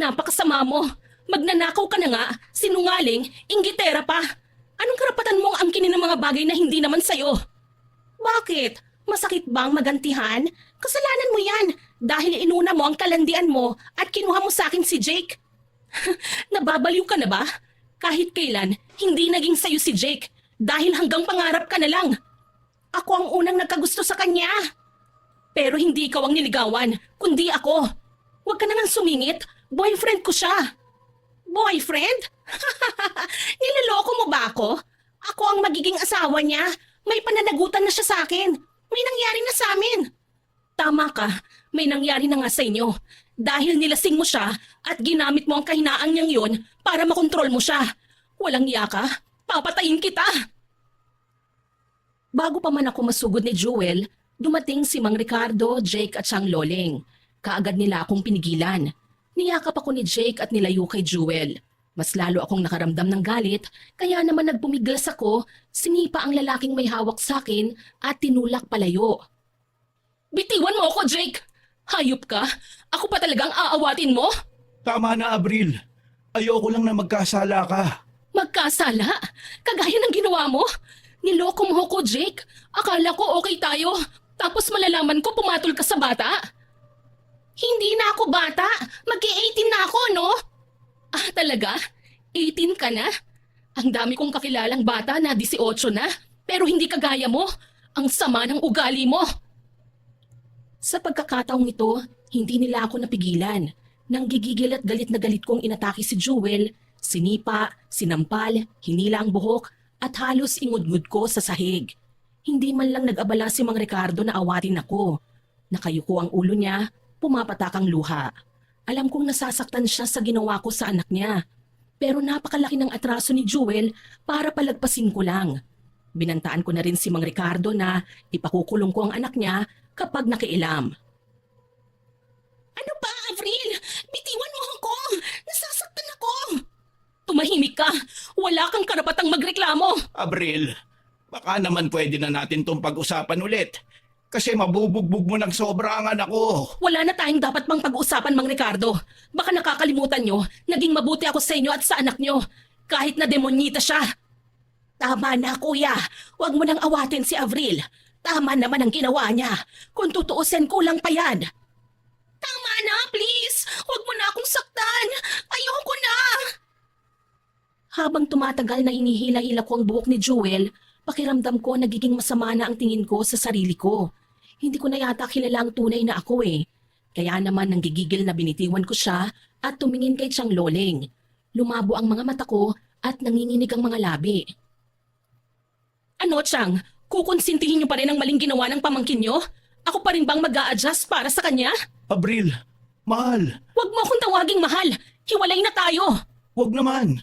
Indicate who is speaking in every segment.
Speaker 1: Napakasama mo. Magnanakaw ka na nga, sinungaling, inggitera pa. Anong karapatan mong angkinin ng mga bagay na hindi naman sa'yo? Bakit? Masakit bang magantihan? Kasalanan mo yan dahil inuna mo ang kalandian mo at kinuha mo sa akin si Jake. Nababaliw ka na ba? Kahit kailan, hindi naging sayo si Jake dahil hanggang pangarap ka na lang. Ako ang unang nagkagusto sa kanya. Pero hindi ikaw ang niligawan, kundi ako. Huwag ka na nga sumingit, boyfriend ko siya. Boyfriend? Niloloko mo ba ako? Ako ang magiging asawa niya. May pananagutan na siya sa akin. May nangyari na sa amin. Tama ka, may nangyari na nga sa inyo. Dahil nilasing mo siya at ginamit mo ang kahinaang niyang yun para makontrol mo siya. Walang iya ka, papatayin kita. Bago pa man ako masugod ni Jewel, dumating si Mang Ricardo, Jake at siyang loling. Kaagad nila akong pinigilan. Niyakap ako ni Jake at nilayo kay Jewel. Mas lalo akong nakaramdam ng galit, kaya naman nagpumiglas ako, sinipa ang lalaking may hawak sa akin at tinulak palayo. Bitiwan mo ako, Jake! Hayop ka? Ako pa talagang aawatin mo?
Speaker 2: Tama na, Abril. Ayoko lang na magkasala ka.
Speaker 1: Magkasala? Kagaya ng ginawa mo? Niloko mo ako, Jake. Akala ko okay tayo, tapos malalaman ko pumatol ka sa bata. Hindi na ako bata. Mag-18 na ako, no? Ah, talaga? 18 ka na? Ang dami kong kakilalang bata na 18 na, pero hindi kagaya mo. Ang sama ng ugali mo. Sa pagkakataong ito, hindi nila ako napigilan. Nang gigigil at galit na galit kong inatake si Jewel, sinipa, sinampal, hinila ang buhok, at halos ingudngud ko sa sahig. Hindi man lang nag-abala si Mang Ricardo na awatin ako. Nakayuko ang ulo niya, pumapatak ang luha. Alam kong nasasaktan siya sa ginawa ko sa anak niya. Pero napakalaki ng atraso ni Jewel para palagpasin ko lang. Binantaan ko na rin si Mang Ricardo na ipakukulong ko ang anak niya kapag nakialam. Ano ba, Avril? Bitiwan mo ako! Nasasaktan ako! Tumahimik ka! Wala kang karapatang magreklamo!
Speaker 2: Abril, baka naman pwede na natin tong pag-usapan ulit. Kasi mabubugbog mo ng sobra ang anak ko.
Speaker 1: Wala na tayong dapat pang pag-usapan, Mang Ricardo. Baka nakakalimutan nyo, naging mabuti ako sa inyo at sa anak nyo. Kahit na demonyita siya. Tama na, kuya. Huwag mo nang awatin si Avril. Tama naman ang ginawa niya. Kung tutuusin, kulang pa yan. Tama na, please. Huwag mo na akong saktan. Ayoko na. Habang tumatagal na hinihila-hila ko ang buhok ni Jewel, pakiramdam ko nagiging masama na ang tingin ko sa sarili ko. Hindi ko na yata kilala ang tunay na ako eh. Kaya naman nanggigigil na binitiwan ko siya at tumingin kay Chang Loling. Lumabo ang mga mata ko at nanginginig ang mga labi. Ano, Chang? Kukonsintihin niyo pa rin ang maling ginawa ng pamangkin niyo? Ako pa rin bang mag-a-adjust para sa kanya?
Speaker 2: Abril, mahal.
Speaker 1: Huwag mo akong tawaging mahal. Hiwalay na tayo.
Speaker 2: Huwag naman.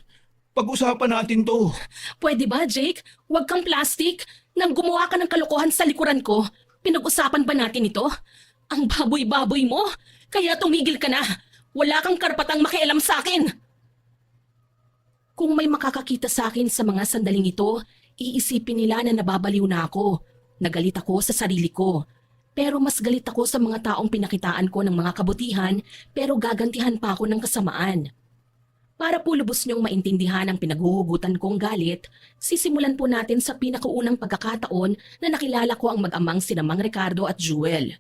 Speaker 2: Pag-usapan natin to.
Speaker 1: Pwede ba, Jake? Huwag kang plastic. Nang gumawa ka ng kalokohan sa likuran ko, pinag-usapan ba natin ito? Ang baboy-baboy mo. Kaya tumigil ka na. Wala kang karapatang makialam sa akin. Kung may makakakita sa akin sa mga sandaling ito, iisipin nila na nababaliw na ako. Nagalit ako sa sarili ko. Pero mas galit ako sa mga taong pinakitaan ko ng mga kabutihan pero gagantihan pa ako ng kasamaan. Para po lubos niyong maintindihan ang pinaghuhugutan kong galit, sisimulan po natin sa pinakaunang pagkakataon na nakilala ko ang mag-amang sina Mang Ricardo at Jewel.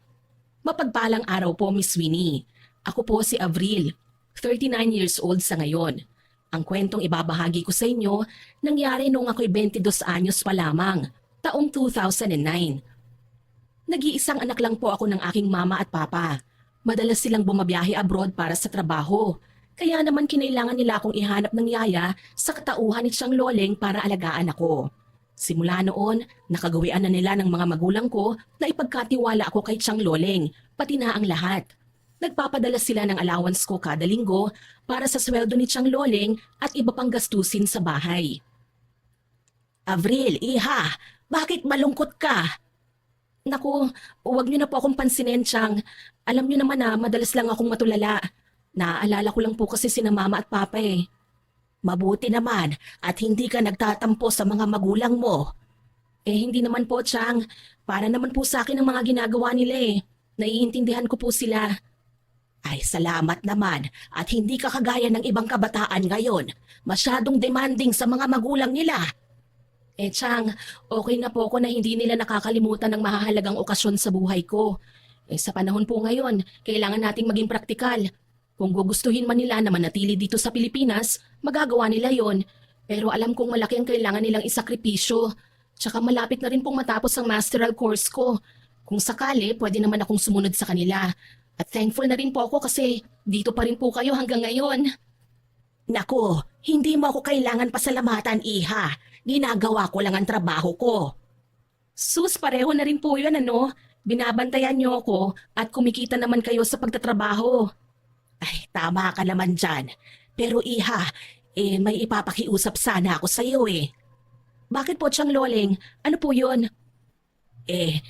Speaker 1: Mapagpalang araw po, Miss Winnie. Ako po si Avril, 39 years old sa ngayon. Ang kwentong ibabahagi ko sa inyo nangyari noong ako'y 22 anyos pa lamang, taong 2009. Nag-iisang anak lang po ako ng aking mama at papa. Madalas silang bumabiyahe abroad para sa trabaho. Kaya naman kinailangan nila akong ihanap ng yaya sa katauhan ni Chang Loling para alagaan ako. Simula noon, nakagawian na nila ng mga magulang ko na ipagkatiwala ako kay Chang Loling, pati na ang lahat. Nagpapadala sila ng allowance ko kada linggo para sa sweldo ni Chang Loling at iba pang gastusin sa bahay. Avril, iha, bakit malungkot ka? Naku, huwag niyo na po akong pansinin, Chang. Alam niyo naman na madalas lang akong matulala. Naaalala ko lang po kasi sina mama at papa eh. Mabuti naman at hindi ka nagtatampo sa mga magulang mo. Eh hindi naman po, Chang. Para naman po sa akin ang mga ginagawa nila eh. Naiintindihan ko po sila. Ay, salamat naman at hindi ka kagaya ng ibang kabataan ngayon. Masyadong demanding sa mga magulang nila. Chang, okay na po ako na hindi nila nakakalimutan ng mahahalagang okasyon sa buhay ko. Sa panahon po ngayon, kailangan nating maging praktikal. Kung gugustuhin man nila na manatili dito sa Pilipinas, magagawa nila yon. Pero alam kong malaki ang kailangan nilang isakripisyo. Tsaka malapit na rin pong matapos ang masteral course ko. Kung sakali, pwede naman akong sumunod sa kanila. At thankful na rin po ako kasi dito pa rin po kayo hanggang ngayon. Naku, hindi mo ako kailangan pasalamatan, Iha. Ginagawa ko lang ang trabaho ko. Sus, pareho na rin po yun, ano? Binabantayan niyo ako at kumikita naman kayo sa pagtatrabaho. Ay, tama ka naman dyan. Pero Iha, may ipapakiusap sana ako sa iyo eh. Bakit po, Tiyang Loleng? Ano po yun?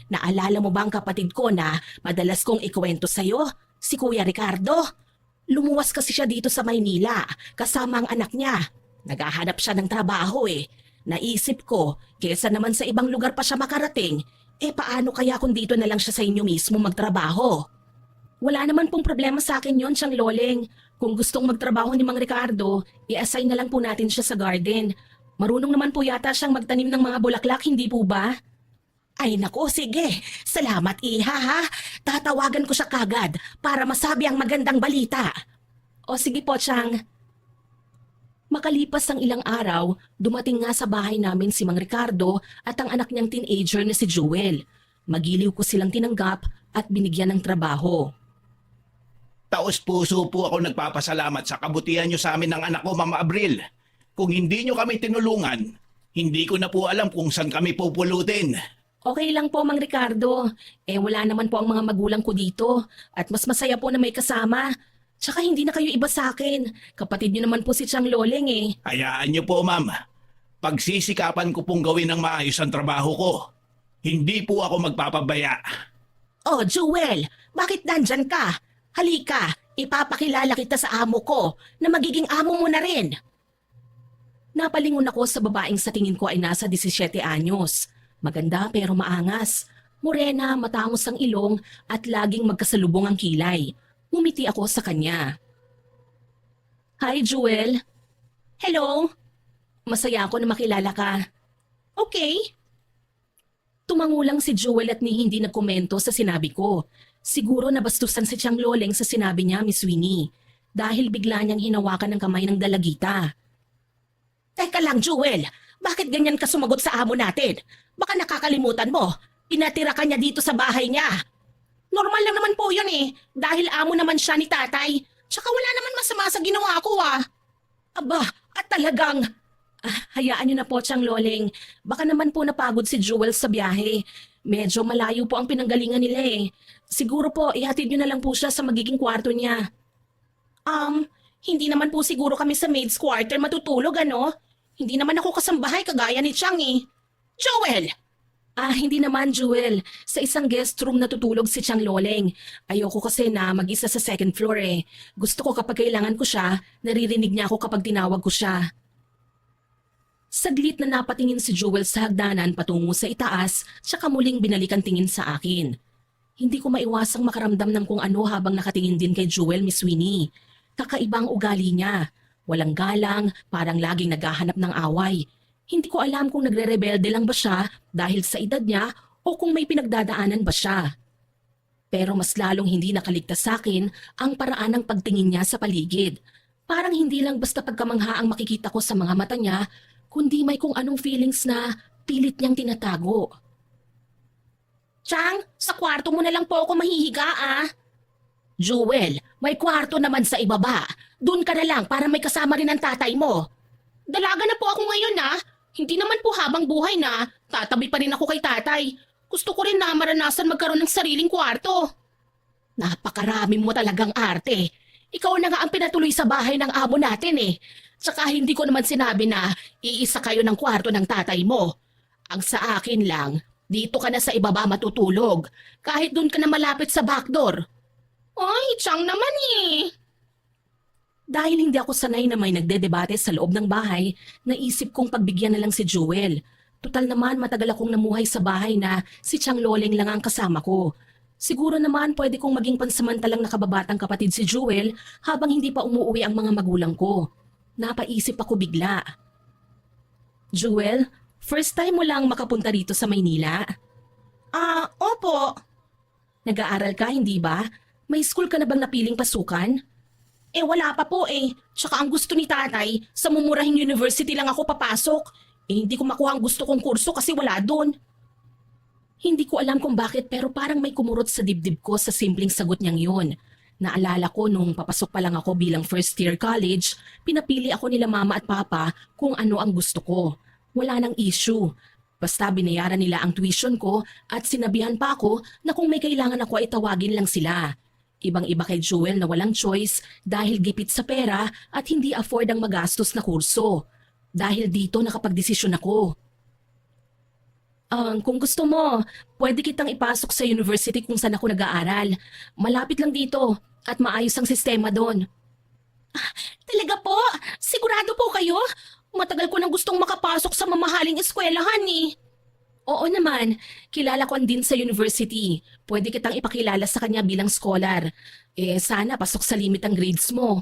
Speaker 1: Naalala mo ba ang kapatid ko na madalas kong ikwento sa'yo? Si Kuya Ricardo? Lumuwas kasi siya dito sa Maynila, kasama ang anak niya. Naghahanap siya ng trabaho eh. Naisip ko, kesa naman sa ibang lugar pa siya makarating, paano kaya kung dito na lang siya sa inyo mismo magtrabaho? Wala naman pong problema sa akin yon, Tiyang Loleng. Kung gustong magtrabaho ni Mang Ricardo, i-assign na lang po natin siya sa garden. Marunong naman po yata siyang magtanim ng mga bulaklak, hindi po ba? Ay nako, sige. Salamat, Iha, ha? Tatawagan ko siya kagad para masabi ang magandang balita. O sige po, Chang. Makalipas ang ilang araw, dumating nga sa bahay namin si Mang Ricardo at ang anak niyang teenager na si Jewel. Magiliw ko silang tinanggap at binigyan ng trabaho.
Speaker 2: Taos puso po ako nagpapasalamat sa kabutihan niyo sa amin ng anak ko, Ma'am Abril. Kung hindi niyo kami tinulungan, hindi ko na po alam kung saan kami pupulutin.
Speaker 1: Okay lang po, Mang Ricardo. Wala naman po ang mga magulang ko dito at mas masaya po na may kasama. Tsaka hindi na kayo iba sa akin. Kapatid niyo naman po si Tiyang Loleng eh.
Speaker 2: Hayaan niyo po, Ma'am. Pagsisikapan ko pong gawin ng maayos ang trabaho ko. Hindi po ako magpapabaya.
Speaker 1: Oh, Jewel, bakit nandyan ka? Halika, ipapakilala kita sa amo ko na magiging amo mo na rin. Napalingon ako sa babaeng sa tingin ko ay nasa 17 anyos. Maganda pero maangas. Morena, matangos ang ilong at laging magkasalubong ang kilay. Ngumiti ako sa kanya. Hi, Jewel. Hello. Masaya ako na makilala ka. Okay. Tumango lang si Jewel at hindi nagkomento sa sinabi ko. Siguro nabastusan si Tiyang Loleng sa sinabi niya, Miss Winnie. Dahil bigla niyang hinawakan ng kamay ng dalagita. Teka lang, Jewel. Bakit ganyan ka sumagot sa amo natin? Baka nakakalimutan mo. Pinatira ka niya dito sa bahay niya. Normal lang naman po yun eh. Dahil amo naman siya ni tatay. Tsaka wala naman masama sa ginawa ko ah. Aba, at talagang... hayaan niyo na po, Tiyang Loleng. Baka naman po napagod si Jewel sa biyahe. Medyo malayo po ang pinanggalingan nila eh. Siguro po, ihatid niyo na lang po siya sa magiging kwarto niya. Hindi naman po siguro kami sa maid's quarter matutulog ano? Hindi naman ako kasambahay kagaya ni Chang eh. Joel! Hindi naman, Jewel. Sa isang guest room natutulog si Tiyang Loleng. Ayoko kasi na mag-isa sa second floor eh. Gusto ko kapag kailangan ko siya, naririnig niya ako kapag tinawag ko siya. Saglit na napatingin si Jewel sa hagdanan patungo sa itaas, tsaka muling binalikan tingin sa akin. Hindi ko maiwasang makaramdam ng kung ano habang nakatingin din kay Jewel, Miss Winnie. Kakaibang ugali niya. Walang galang, parang laging naghahanap ng away. Hindi ko alam kung nagre-rebelde lang ba siya dahil sa edad niya o kung may pinagdadaanan ba siya. Pero mas lalong hindi nakaligtas sa akin ang paraan ng pagtingin niya sa paligid. Parang hindi lang basta pagkamangha ang makikita ko sa mga mata niya, kundi may kung anong feelings na pilit niyang tinatago. Chang, sa kwarto mo na lang po ako mahihiga ah. Jewel, may kwarto naman sa ibaba. Doon ka na lang para may kasama rin ang tatay mo. Dalaga na po ako ngayon ah. Hindi naman po habang buhay na tatabi pa rin ako kay tatay. Gusto ko rin na maranasan magkaroon ng sariling kwarto. Napakarami mo talagang arte. Ikaw na nga ang pinatuloy sa bahay ng amo natin eh. Tsaka hindi ko naman sinabi na iisa kayo ng kwarto ng tatay mo. Ang sa akin lang, dito ka na sa ibaba matutulog. Kahit doon ka na malapit sa backdoor. Ay, Chang naman eh. Dahil hindi ako sanay na may nagdedebate sa loob ng bahay, naisip kong pagbigyan na lang si Jewel. Tutal naman matagal akong namuhay sa bahay na si Tiyang Loleng lang ang kasama ko. Siguro naman pwede kong maging pansamantalang nakababatang kapatid si Jewel habang hindi pa umuwi ang mga magulang ko. Napaisip ako bigla. Jewel, first time mo lang makapunta rito sa Maynila? Opo. Nag-aaral ka, hindi ba? May school ka na bang napiling pasukan? Wala pa po eh. Tsaka ang gusto ni tatay, sa mumurahing university lang ako papasok. Hindi ko makuha ang gusto kong kurso kasi wala doon. Hindi ko alam kung bakit pero parang may kumurot sa dibdib ko sa simpleng sagot niyang yun. Naalala ko nung papasok pa lang ako bilang first year college, pinapili ako nila mama at papa kung ano ang gusto ko. Wala nang issue. Basta binayaran nila ang tuition ko at sinabihan pa ako na kung may kailangan ako ay tawagin lang sila. Ibang-iba kay Jewel na walang choice dahil gipit sa pera at hindi afford ang magastos na kurso. Dahil dito nakapagdesisyon ako. Kung gusto mo, pwede kitang ipasok sa university kung saan ako nag-aaral. Malapit lang dito at maayos ang sistema doon. Talaga po? Sigurado po kayo? Matagal ko nang gustong makapasok sa mamahaling eskwelahan eh. Oo naman, kilala ko din sa university. Pwede kitang ipakilala sa kanya bilang scholar. Sana pasok sa limit ang grades mo.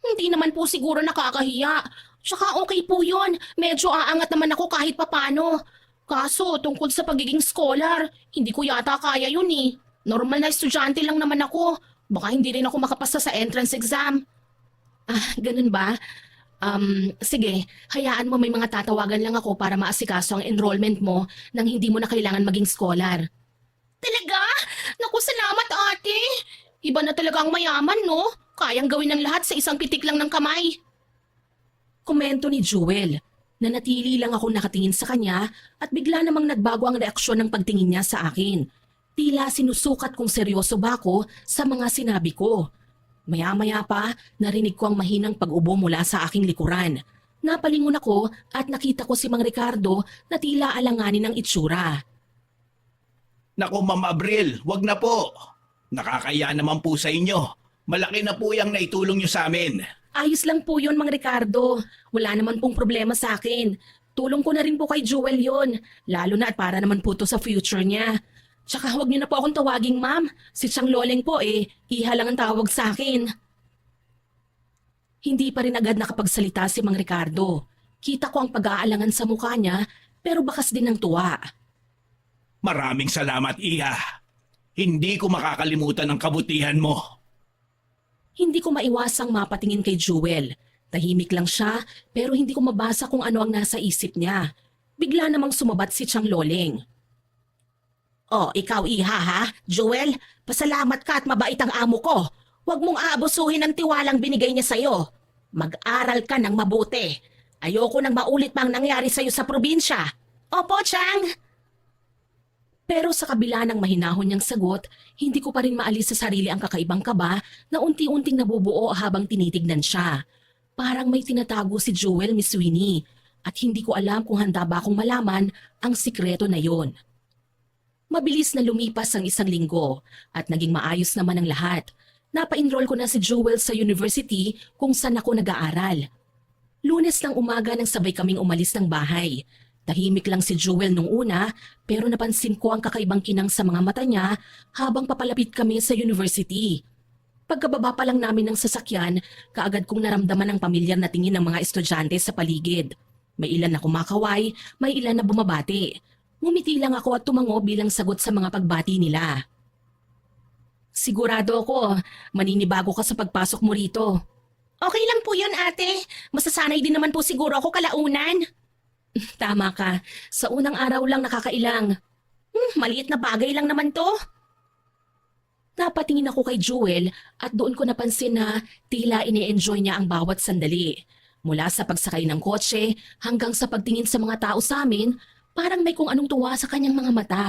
Speaker 1: Hindi naman po siguro nakakahiya. Tsaka okay po yun. Medyo aangat naman ako kahit papano. Kaso tungkol sa pagiging scholar, hindi ko yata kaya yun eh. Normal na estudyante lang naman ako. Baka hindi rin ako makapasa sa entrance exam. Ganun ba? Sige, hayaan mo may mga tatawagan lang ako para maasikaso ang enrollment mo nang hindi mo na kailangan maging scholar. Talaga? Naku, salamat ate. Iba na talaga ang mayaman, no? Kayang gawin ng lahat sa isang pitik lang ng kamay. Komento ni Jewel. Nanatili lang ako nakatingin sa kanya at bigla namang nagbago ang reaksyon ng pagtingin niya sa akin. Tila sinusukat kung seryoso ba ako sa mga sinabi ko. Maya-maya pa, narinig ko ang mahinang pag-ubo mula sa aking likuran. Napalingon ako at nakita ko si Mang Ricardo na tila alanganin ng itsura.
Speaker 2: Naku, Ma'am Abril, wag na po. Nakakaya naman po sa inyo. Malaki na po yung naitulong nyo sa amin.
Speaker 1: Ayos lang po yun, Mang Ricardo. Wala naman pong problema sa akin. Tulong ko na rin po kay Jewel yun. Lalo na at para naman po to sa future niya. Tsaka huwag niyo na po akong tawaging ma'am. Si Chang Loleng po iha lang ang tawag sa akin. Hindi pa rin agad nakapagsalita si Mang Ricardo. Kita ko ang pag-aalangan sa mukha niya pero bakas din ng tuwa.
Speaker 2: Maraming salamat, Iha. Hindi ko makakalimutan ang kabutihan mo.
Speaker 1: Hindi ko maiwasang mapatingin kay Jewel. Tahimik lang siya pero hindi ko mabasa kung ano ang nasa isip niya. Bigla namang sumabat si Chang Loleng. Ikaw Iha ha? Jewel, pasalamat ka at mabait ang amo ko. Huwag mong aabusuhin ang tiwalang binigay niya sa'yo. Mag-aral ka ng mabuti. Ayoko nang maulit pa ang nangyari sa'yo sa probinsya. Opo, Chang. Pero sa kabila ng mahinahon niyang sagot, hindi ko pa rin maalis sa sarili ang kakaibang kaba na unti-unting nabubuo habang tinitignan siya. Parang may tinatago si Jewel, Miss Winnie, at hindi ko alam kung handa ba akong malaman ang sikreto na yon. Mabilis na lumipas ang 1 linggo at naging maayos naman ang lahat. Napa-enroll ko na si Jewel sa university kung saan ako nag-aaral. Lunes ng umaga nang sabay kaming umalis ng bahay. Tahimik lang si Jewel nung una pero napansin ko ang kakaibang kinang sa mga mata niya habang papalapit kami sa university. Pagkababa pa lang namin ng sasakyan, kaagad kong naramdaman ang pamilyar na tingin ng mga estudyante sa paligid. May ilan na kumakaway, may ilan na bumabati. Ngumiti lang ako at tumango bilang sagot sa mga pagbati nila. Sigurado ako, maninibago ka sa pagpasok mo rito. Okay lang po yun ate, masasanay din naman po siguro ako kalaunan. Tama ka. Sa unang araw lang nakakailang. Maliit na bagay lang naman to. Napatingin ako kay Jewel at doon ko napansin na tila ine-enjoy niya ang bawat sandali. Mula sa pagsakay ng kotse hanggang sa pagtingin sa mga tao sa amin, parang may kung anong tuwa sa kanyang mga mata.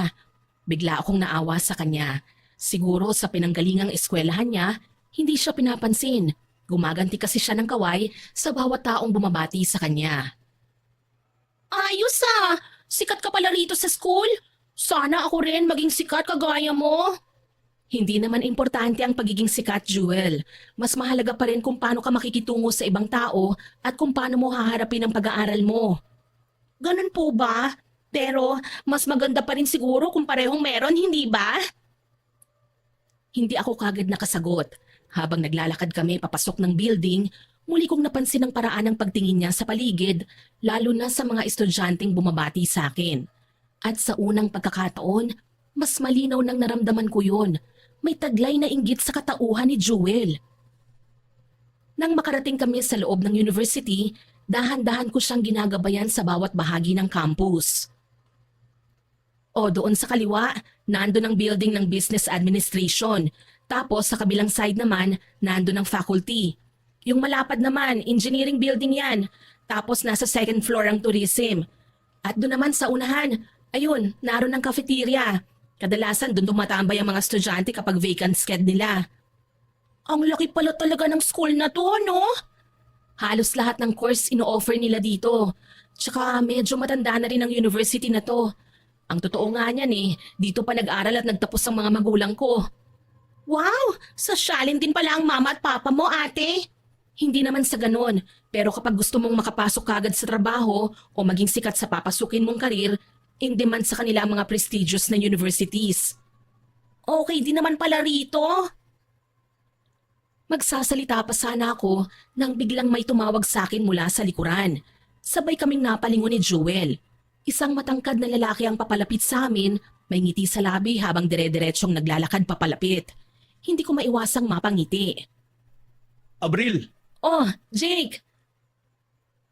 Speaker 1: Bigla akong naawa sa kanya. Siguro sa pinanggalingang eskwelahan niya, hindi siya pinapansin. Gumaganti kasi siya ng kaway sa bawat taong bumabati sa kanya. Ayos ah! Sikat ka pala rito sa school? Sana ako rin maging sikat kagaya mo. Hindi naman importante ang pagiging sikat, Jewel. Mas mahalaga pa rin kung paano ka makikitungo sa ibang tao at kung paano mo haharapin ang pag-aaral mo. Ganun po ba? Pero mas maganda pa rin siguro kung parehong meron, hindi ba? Hindi ako kagad nakasagot. Habang naglalakad kami papasok ng building, muli kong napansin ang paraan ng pagtingin niya sa paligid, lalo na sa mga estudyanteng bumabati sa akin. At sa unang pagkakataon, mas malinaw nang naramdaman ko yun. May taglay na inggit sa katauhan ni Jewel. Nang makarating kami sa loob ng university, dahan-dahan ko siyang ginagabayan sa bawat bahagi ng campus. O doon sa kaliwa, nandun ang building ng Business Administration. Tapos sa kabilang side naman, nandun ang faculty. Yung malapad naman, engineering building yan. Tapos nasa second floor ang tourism. At doon naman sa unahan, ayun, naroon ang cafeteria. Kadalasan doon tumatambay ang mga estudyante kapag vacant sched nila. Ang laki pala talaga ng school na to, no? Halos lahat ng course ino-offer nila dito. Tsaka medyo matanda na rin ang university na to. Ang totoo nga niyan dito pa nag-aral at nagtapos ang mga magulang ko. Wow! Sosyalin din pala ang mama at papa mo, ate. Hindi naman sa ganon, pero kapag gusto mong makapasok kagad sa trabaho o maging sikat sa papasukin mong karir, in demand sa kanila ang mga prestigious na universities. Okay din naman pala rito. Magsasalita pa sana ako nang biglang may tumawag sa akin mula sa likuran. Sabay kaming napalingon ni Jewel. Isang matangkad na lalaki ang papalapit sa amin, may ngiti sa labi habang dire-diretsyong naglalakad papalapit. Hindi ko maiwasang mapangiti.
Speaker 2: Abril,
Speaker 1: Oh, Jake!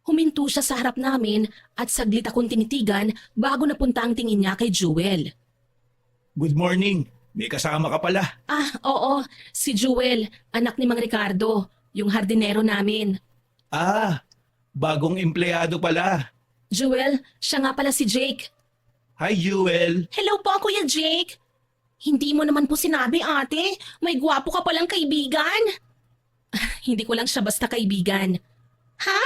Speaker 1: Huminto siya sa harap namin at saglit akong tinitigan bago napunta ang tingin niya kay Jewel.
Speaker 2: good morning. May kasama ka pala.
Speaker 1: Ah, oo, si Jewel, anak ni Mang Ricardo, yung hardinero namin.
Speaker 2: Ah, bagong empleyado pala.
Speaker 1: Jewel, siya nga pala si Jake.
Speaker 2: Hi, Jewel.
Speaker 1: Hello po, Kuya Jake. Hindi mo naman po sinabi, ate. May gwapo ka palang kaibigan. Hindi ko lang siya basta kaibigan. Ha?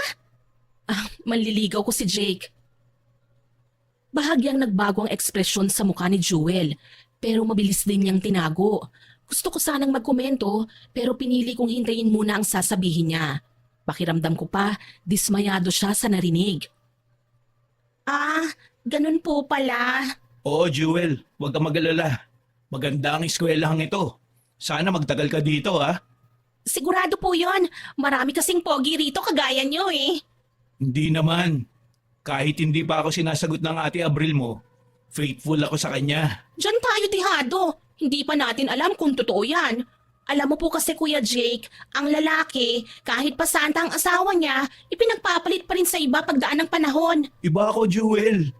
Speaker 1: Manliligaw ko si Jake. Bahagyang nagbago ang ekspresyon sa mukha ni Jewel, pero mabilis din niyang tinago. Gusto ko sanang magkomento, pero pinili kong hintayin muna ang sasabihin niya. Pakiramdam ko pa, dismayado siya sa narinig. Ah, ganun po pala.
Speaker 2: Oo, Jewel. Huwag ka mag-alala. Maganda ang eskwelahan ito. Sana magtagal ka dito, ha?
Speaker 1: Sigurado po yon. Marami kasing pogi rito kagaya niyo eh.
Speaker 2: Hindi naman. Kahit hindi pa ako sinasagot ng ate Abril mo, faithful ako sa kanya.
Speaker 1: Diyan tayo tihado. Hindi pa natin alam kung totoo yan. Alam mo po kasi Kuya Jake, ang lalaki, kahit pa santa ang asawa niya, ipinagpapalit pa rin sa iba pagdaan ng panahon.
Speaker 2: Iba ako, Jewel.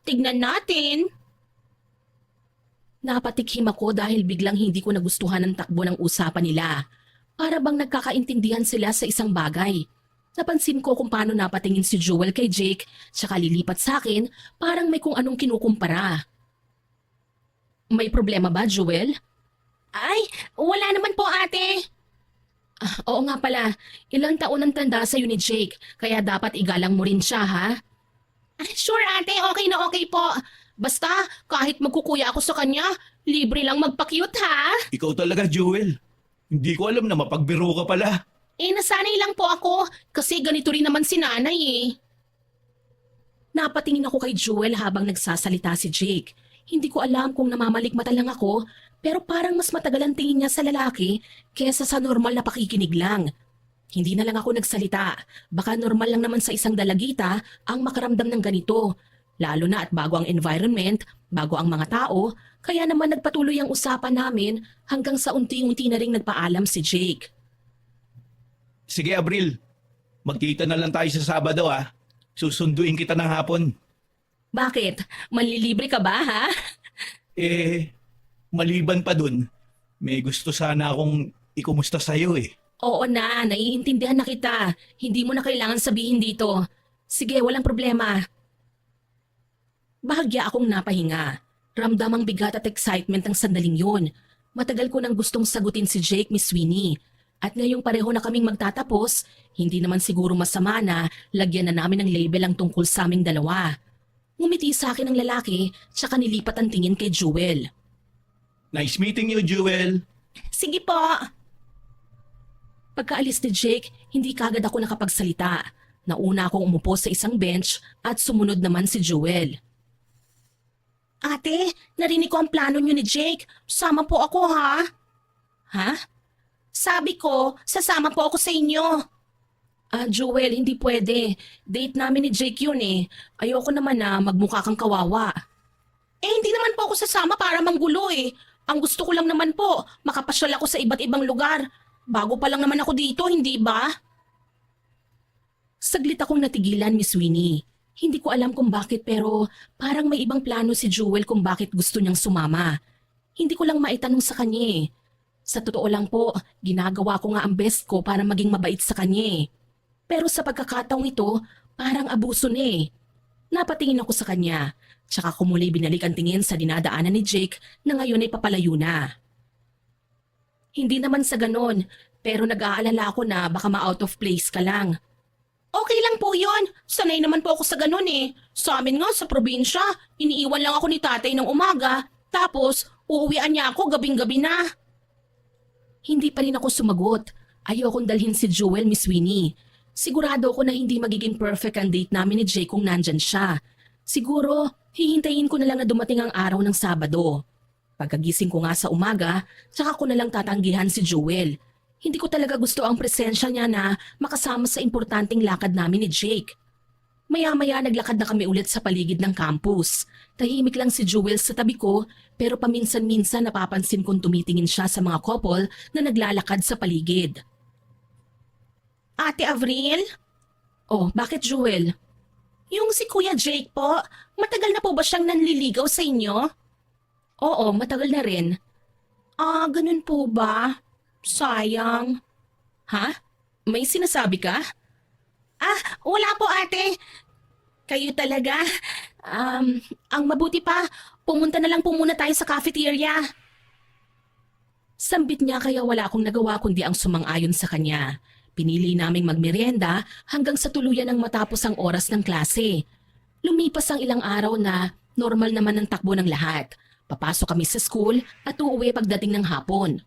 Speaker 1: Tignan natin. Napatikhim ako dahil biglang hindi ko nagustuhan ang takbo ng usapan nila. Para bang nagkakaintindihan sila sa isang bagay. Napansin ko kung paano napatingin si Jewel kay Jake, tsaka lilipat sa akin, parang may kung anong kinukumpara. May problema ba, Jewel? Ay, wala naman po, ate. Oo nga pala, ilang taon ang tanda sa'yo ni Jake, kaya dapat igalang mo rin siya, ha? Sure, ate, okay na okay po. Basta, kahit magkukuya ako sa kanya, libre lang magpa-cute, ha?
Speaker 2: Ikaw talaga, Jewel. Hindi ko alam na mapagbiro ka pala.
Speaker 1: Nasanay lang po ako kasi ganito rin naman si nanay eh. Napatingin ako kay Jewel habang nagsasalita si Jake. Hindi ko alam kung namamalikmata lang ako, pero parang mas matagal ang tingin niya sa lalaki kesa sa normal na pakikinig lang. Hindi na lang ako nagsalita. Baka normal lang naman sa isang dalagita ang makaramdam ng ganito. Lalo na at bago ang environment, bago ang mga tao, kaya naman nagpatuloy ang usapan namin hanggang sa unti-unti na ring nagpaalam si Jake.
Speaker 2: Sige, Abril. Magkita na lang tayo sa Sabado, ha? Susunduin kita ng hapon.
Speaker 1: Bakit? Manlilibre ka ba, ha?
Speaker 2: Maliban pa dun, may gusto sana akong ikumusta sa'yo, eh.
Speaker 1: Oo na, naiintindihan na kita. Hindi mo na kailangan sabihin dito. Sige, walang problema. Bahagya akong napahinga. Ramdam ang bigat at excitement ng sandaling yun. Matagal ko nang gustong sagutin si Jake, Miss Sweeney. At ngayong pareho na kaming magtatapos, hindi naman siguro masama na lagyan na namin ng label ang tungkol sa aming dalawa. Ngumiti sa akin ang lalaki, tsaka nilipat ang tingin kay Jewel.
Speaker 2: Nice meeting you, Jewel.
Speaker 1: Sige po! Pagkaalis ni Jake, hindi kagad ako nakapagsalita. Nauna akong umupo sa isang bench at sumunod naman si Jewel. Ate, narinig ko ang plano niyo ni Jake. Sama po ako ha. Ha? Sabi ko, sasama po ako sa inyo. Jewel, hindi pwede. Date namin ni Jake yun eh. Ayoko naman na magmukha kang kawawa. Hindi naman po ako sasama para manggulo eh. Ang gusto ko lang naman po, makapasyal ako sa iba't ibang lugar. Bago pa lang naman ako dito, hindi ba? Saglit akong natigilan, Miss Winnie. Hindi ko alam kung bakit pero parang may ibang plano si Jewel kung bakit gusto niyang sumama. Hindi ko lang maitanong sa kanya eh. Sa totoo lang po, ginagawa ko nga ang best ko para maging mabait sa kanya eh. Pero sa pagkakataong ito, parang abuso na eh. Napatingin ako sa kanya, tsaka ko muli binalik ang tingin sa dinadaanan ni Jake na ngayon ay papalayo na. Hindi naman sa ganon, pero nag-aalala ako na baka ma-out of place ka lang. Okay lang po yun. Sanay naman po ako sa ganon eh. Sa amin nga sa probinsya, iniiwan lang ako ni tatay ng umaga, tapos uuwian niya ako gabing-gabi na. Hindi pa rin ako sumagot. Ayokong dalhin si Jewel, Miss Winnie. Sigurado ako na hindi magiging perfect ang date namin ni Jake kung nandyan siya. Siguro, hihintayin ko na lang na dumating ang araw ng Sabado. Pagkagising ko nga sa umaga, saka ko na lang tatanggihan si Jewel. Hindi ko talaga gusto ang presensya niya na makasama sa importanteng lakad namin ni Jake. Maya-maya naglakad na kami ulit sa paligid ng campus. Tahimik lang si Jewel sa tabi ko pero paminsan-minsan napapansin kong tumitingin siya sa mga couple na naglalakad sa paligid. Ate Avril? Oh, bakit Jewel? Yung si Kuya Jake po, matagal na po ba siyang nanliligaw sa inyo? Oo, matagal na rin. Ganun po ba? Sayang. Ha? May sinasabi ka? Wala po ate. Kayo talaga. Ang mabuti pa, pumunta na lang po muna tayo sa cafeteria. Sambit niya kaya wala akong nagawa kundi ang sumang-ayon sa kanya. Pinili naming magmerienda hanggang sa tuluyan ng matapos ang oras ng klase. Lumipas ang ilang araw na normal naman ang takbo ng lahat. Papasok kami sa school at uuwi pagdating ng hapon.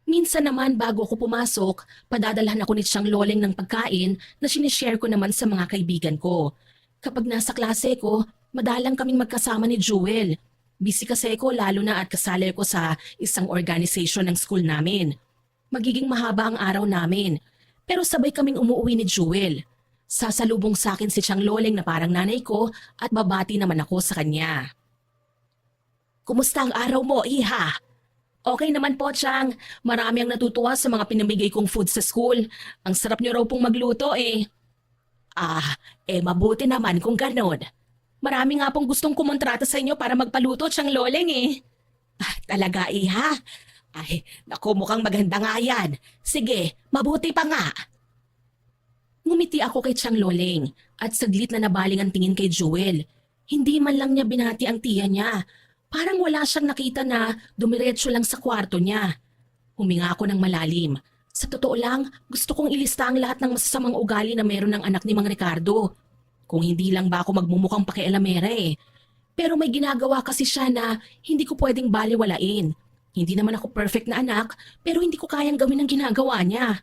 Speaker 1: Minsan naman bago ako pumasok, padadalhan ako ni Tiyang Loleng ng pagkain na sinishare ko naman sa mga kaibigan ko. Kapag nasa klase ko, madalang kaming magkasama ni Jewel. Busy kasi ko lalo na at kasali ko sa isang organization ng school namin. Magiging mahaba ang araw namin, pero sabay kaming umuwi ni Jewel. Sasalubong sa akin si Tiyang Loleng na parang nanay ko at babati naman ako sa kanya. Kumusta ang araw mo, Iha? Okay naman po, Chang. Marami ang natutuwa sa mga pinamigay kong food sa school. Ang sarap niyo raw pong magluto eh. Mabuti naman kung ganon. Marami nga pong gustong kumontrata sa inyo para magpaluto, Chang Loleng eh. Talaga, Iha? Ay, naku, mukhang maganda nga yan. Sige, mabuti pa nga. Ngumiti ako kay Tiyang Loleng at saglit na nabaling ang tingin kay Jewel. Hindi man lang niya binati ang tiya niya. Parang wala siyang nakita na dumiretso lang sa kwarto niya. Huminga ako ng malalim. Sa totoo lang, gusto kong ilista ang lahat ng masasamang ugali na meron ng anak ni Mang Ricardo. Kung hindi lang ba ako magmumukhang pakialamera eh. Pero may ginagawa kasi siya na hindi ko pwedeng baliwalain. Hindi naman ako perfect na anak, pero hindi ko kayang gawin ang ginagawa niya.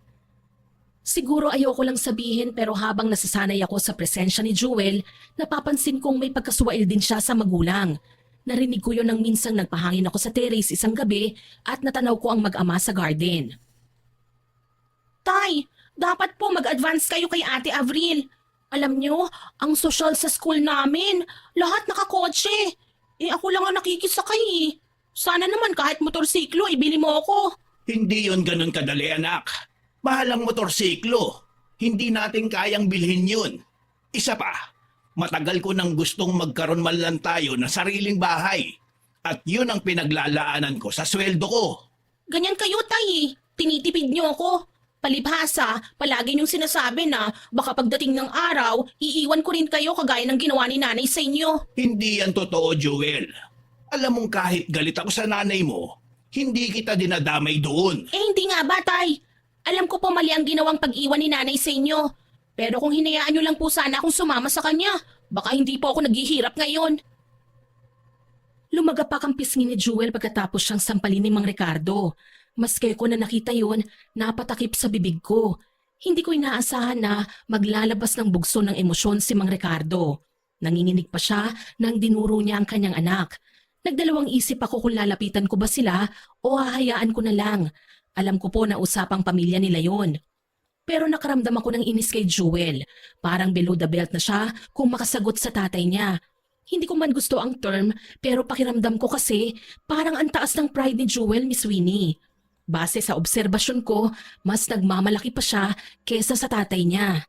Speaker 1: Siguro ayoko lang sabihin pero habang nasasanay ako sa presensya ni Jewel, napapansin kong may pagkasuwail din siya sa magulang. Narinig ko yun nang minsang nagpahangin ako sa terrace isang gabi at natanaw ko ang mag-ama sa garden. Tay, dapat po mag-advance kayo kay Ate Avril. Alam niyo, ang sosyal sa school namin, lahat nakakotse. Ako lang ang nakikisakay eh. Sana naman kahit motorsiklo, ibili mo ako.
Speaker 2: Hindi yon ganun kadali, anak. Mahal ang motorsiklo. Hindi natin kayang bilhin yun. Isa pa, matagal ko nang gustong magkaroon man lang tayo ng sariling bahay. At yun ang pinaglalaanan ko sa sweldo ko.
Speaker 1: Ganyan kayo, tay. Tinitipid niyo ako. Palibhasa, palagi niyong sinasabi na baka pagdating ng araw, iiwan ko rin kayo kagaya ng ginawa ni nanay sa inyo.
Speaker 2: Hindi yan totoo, Joel. Alam mong kahit galit ako sa nanay mo, hindi kita dinadamay doon.
Speaker 1: Hindi nga ba, tay? Alam ko po mali ang ginawang pag-iwan ni nanay sa inyo. Pero kung hinayaan niyo lang po sana akong sumama sa kanya, baka hindi po ako naghihirap ngayon. Lumagapak ang pisngi ni Jewel pagkatapos siyang sampalin ni Mang Ricardo. Maski ko na nakita yun, napatakip sa bibig ko. Hindi ko inaasahan na maglalabas ng bugso ng emosyon si Mang Ricardo. Nanginginig pa siya nang dinuro niya ang kanyang anak. Nagdalawang isip ako kung lalapitan ko ba sila o hahayaan ko na lang. Alam ko po na usapang pamilya nila yon. Pero nakaramdam ako ng inis kay Jewel. Parang below the belt na siya kung makasagot sa tatay niya. Hindi ko man gusto ang term, pero pakiramdam ko kasi parang ang taas ng pride ni Jewel, Miss Winnie. Base sa obserbasyon ko, mas nagmamalaki pa siya kesa sa tatay niya.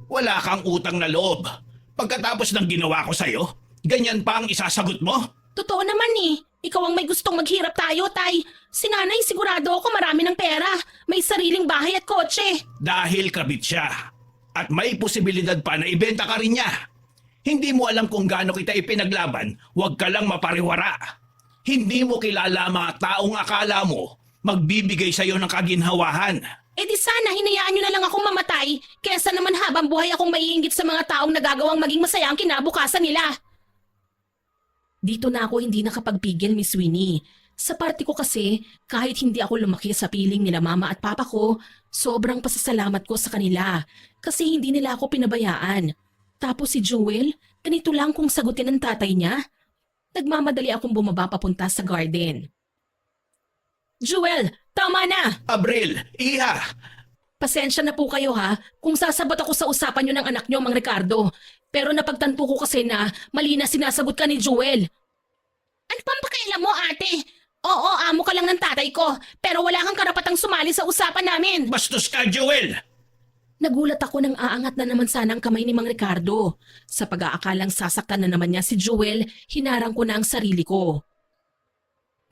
Speaker 2: Wala kang utang na loob. Pagkatapos ng ginawa ko sa'yo, ganyan pa ang isasagot mo?
Speaker 1: Totoo naman eh. Ikaw ang may gustong maghirap tayo, Tay. Si nanay sigurado ako marami ng pera. May sariling bahay at kotse.
Speaker 2: Dahil kabit siya. At may posibilidad pa na ibenta ka rin niya. Hindi mo alam kung gaano kita ipinaglaban, huwag ka lang mapariwara. Hindi mo kilala ang mga taong akala mo magbibigay sa'yo ng kaginhawahan.
Speaker 1: Eh di sana hinayaan nyo na lang akong mamatay kesa naman habang buhay akong maiinggit sa mga taong nagagawang maging masaya ang kinabukasan nila. Dito na ako hindi nakapagpigil, Miss Winnie. Sa parte ko kasi, kahit hindi ako lumaki sa piling nila mama at papa ko, sobrang pasasalamat ko sa kanila kasi hindi nila ako pinabayaan. Tapos si Joel, ganito lang kung sagutin ng tatay niya. Nagmamadali akong bumaba papunta sa garden. Joel, tama na!
Speaker 2: Abril, Iha,
Speaker 1: Pasensya na po kayo ha kung sasabot ako sa usapan nyo ng anak nyo, Mang Ricardo. Pero napagtanto ko kasi na mali na sinasagot ka ni Joel. Ano pang pakialam mo, ate? Oo, amo ka lang ng tatay ko, pero wala kang karapatang sumali sa usapan namin.
Speaker 2: bastos ka, Joel!
Speaker 1: Nagulat ako nang aangat na naman sana ang kamay ni Mang Ricardo. Sa pag-aakalang sasaktan na naman niya si Joel, hinarang ko na ang sarili ko.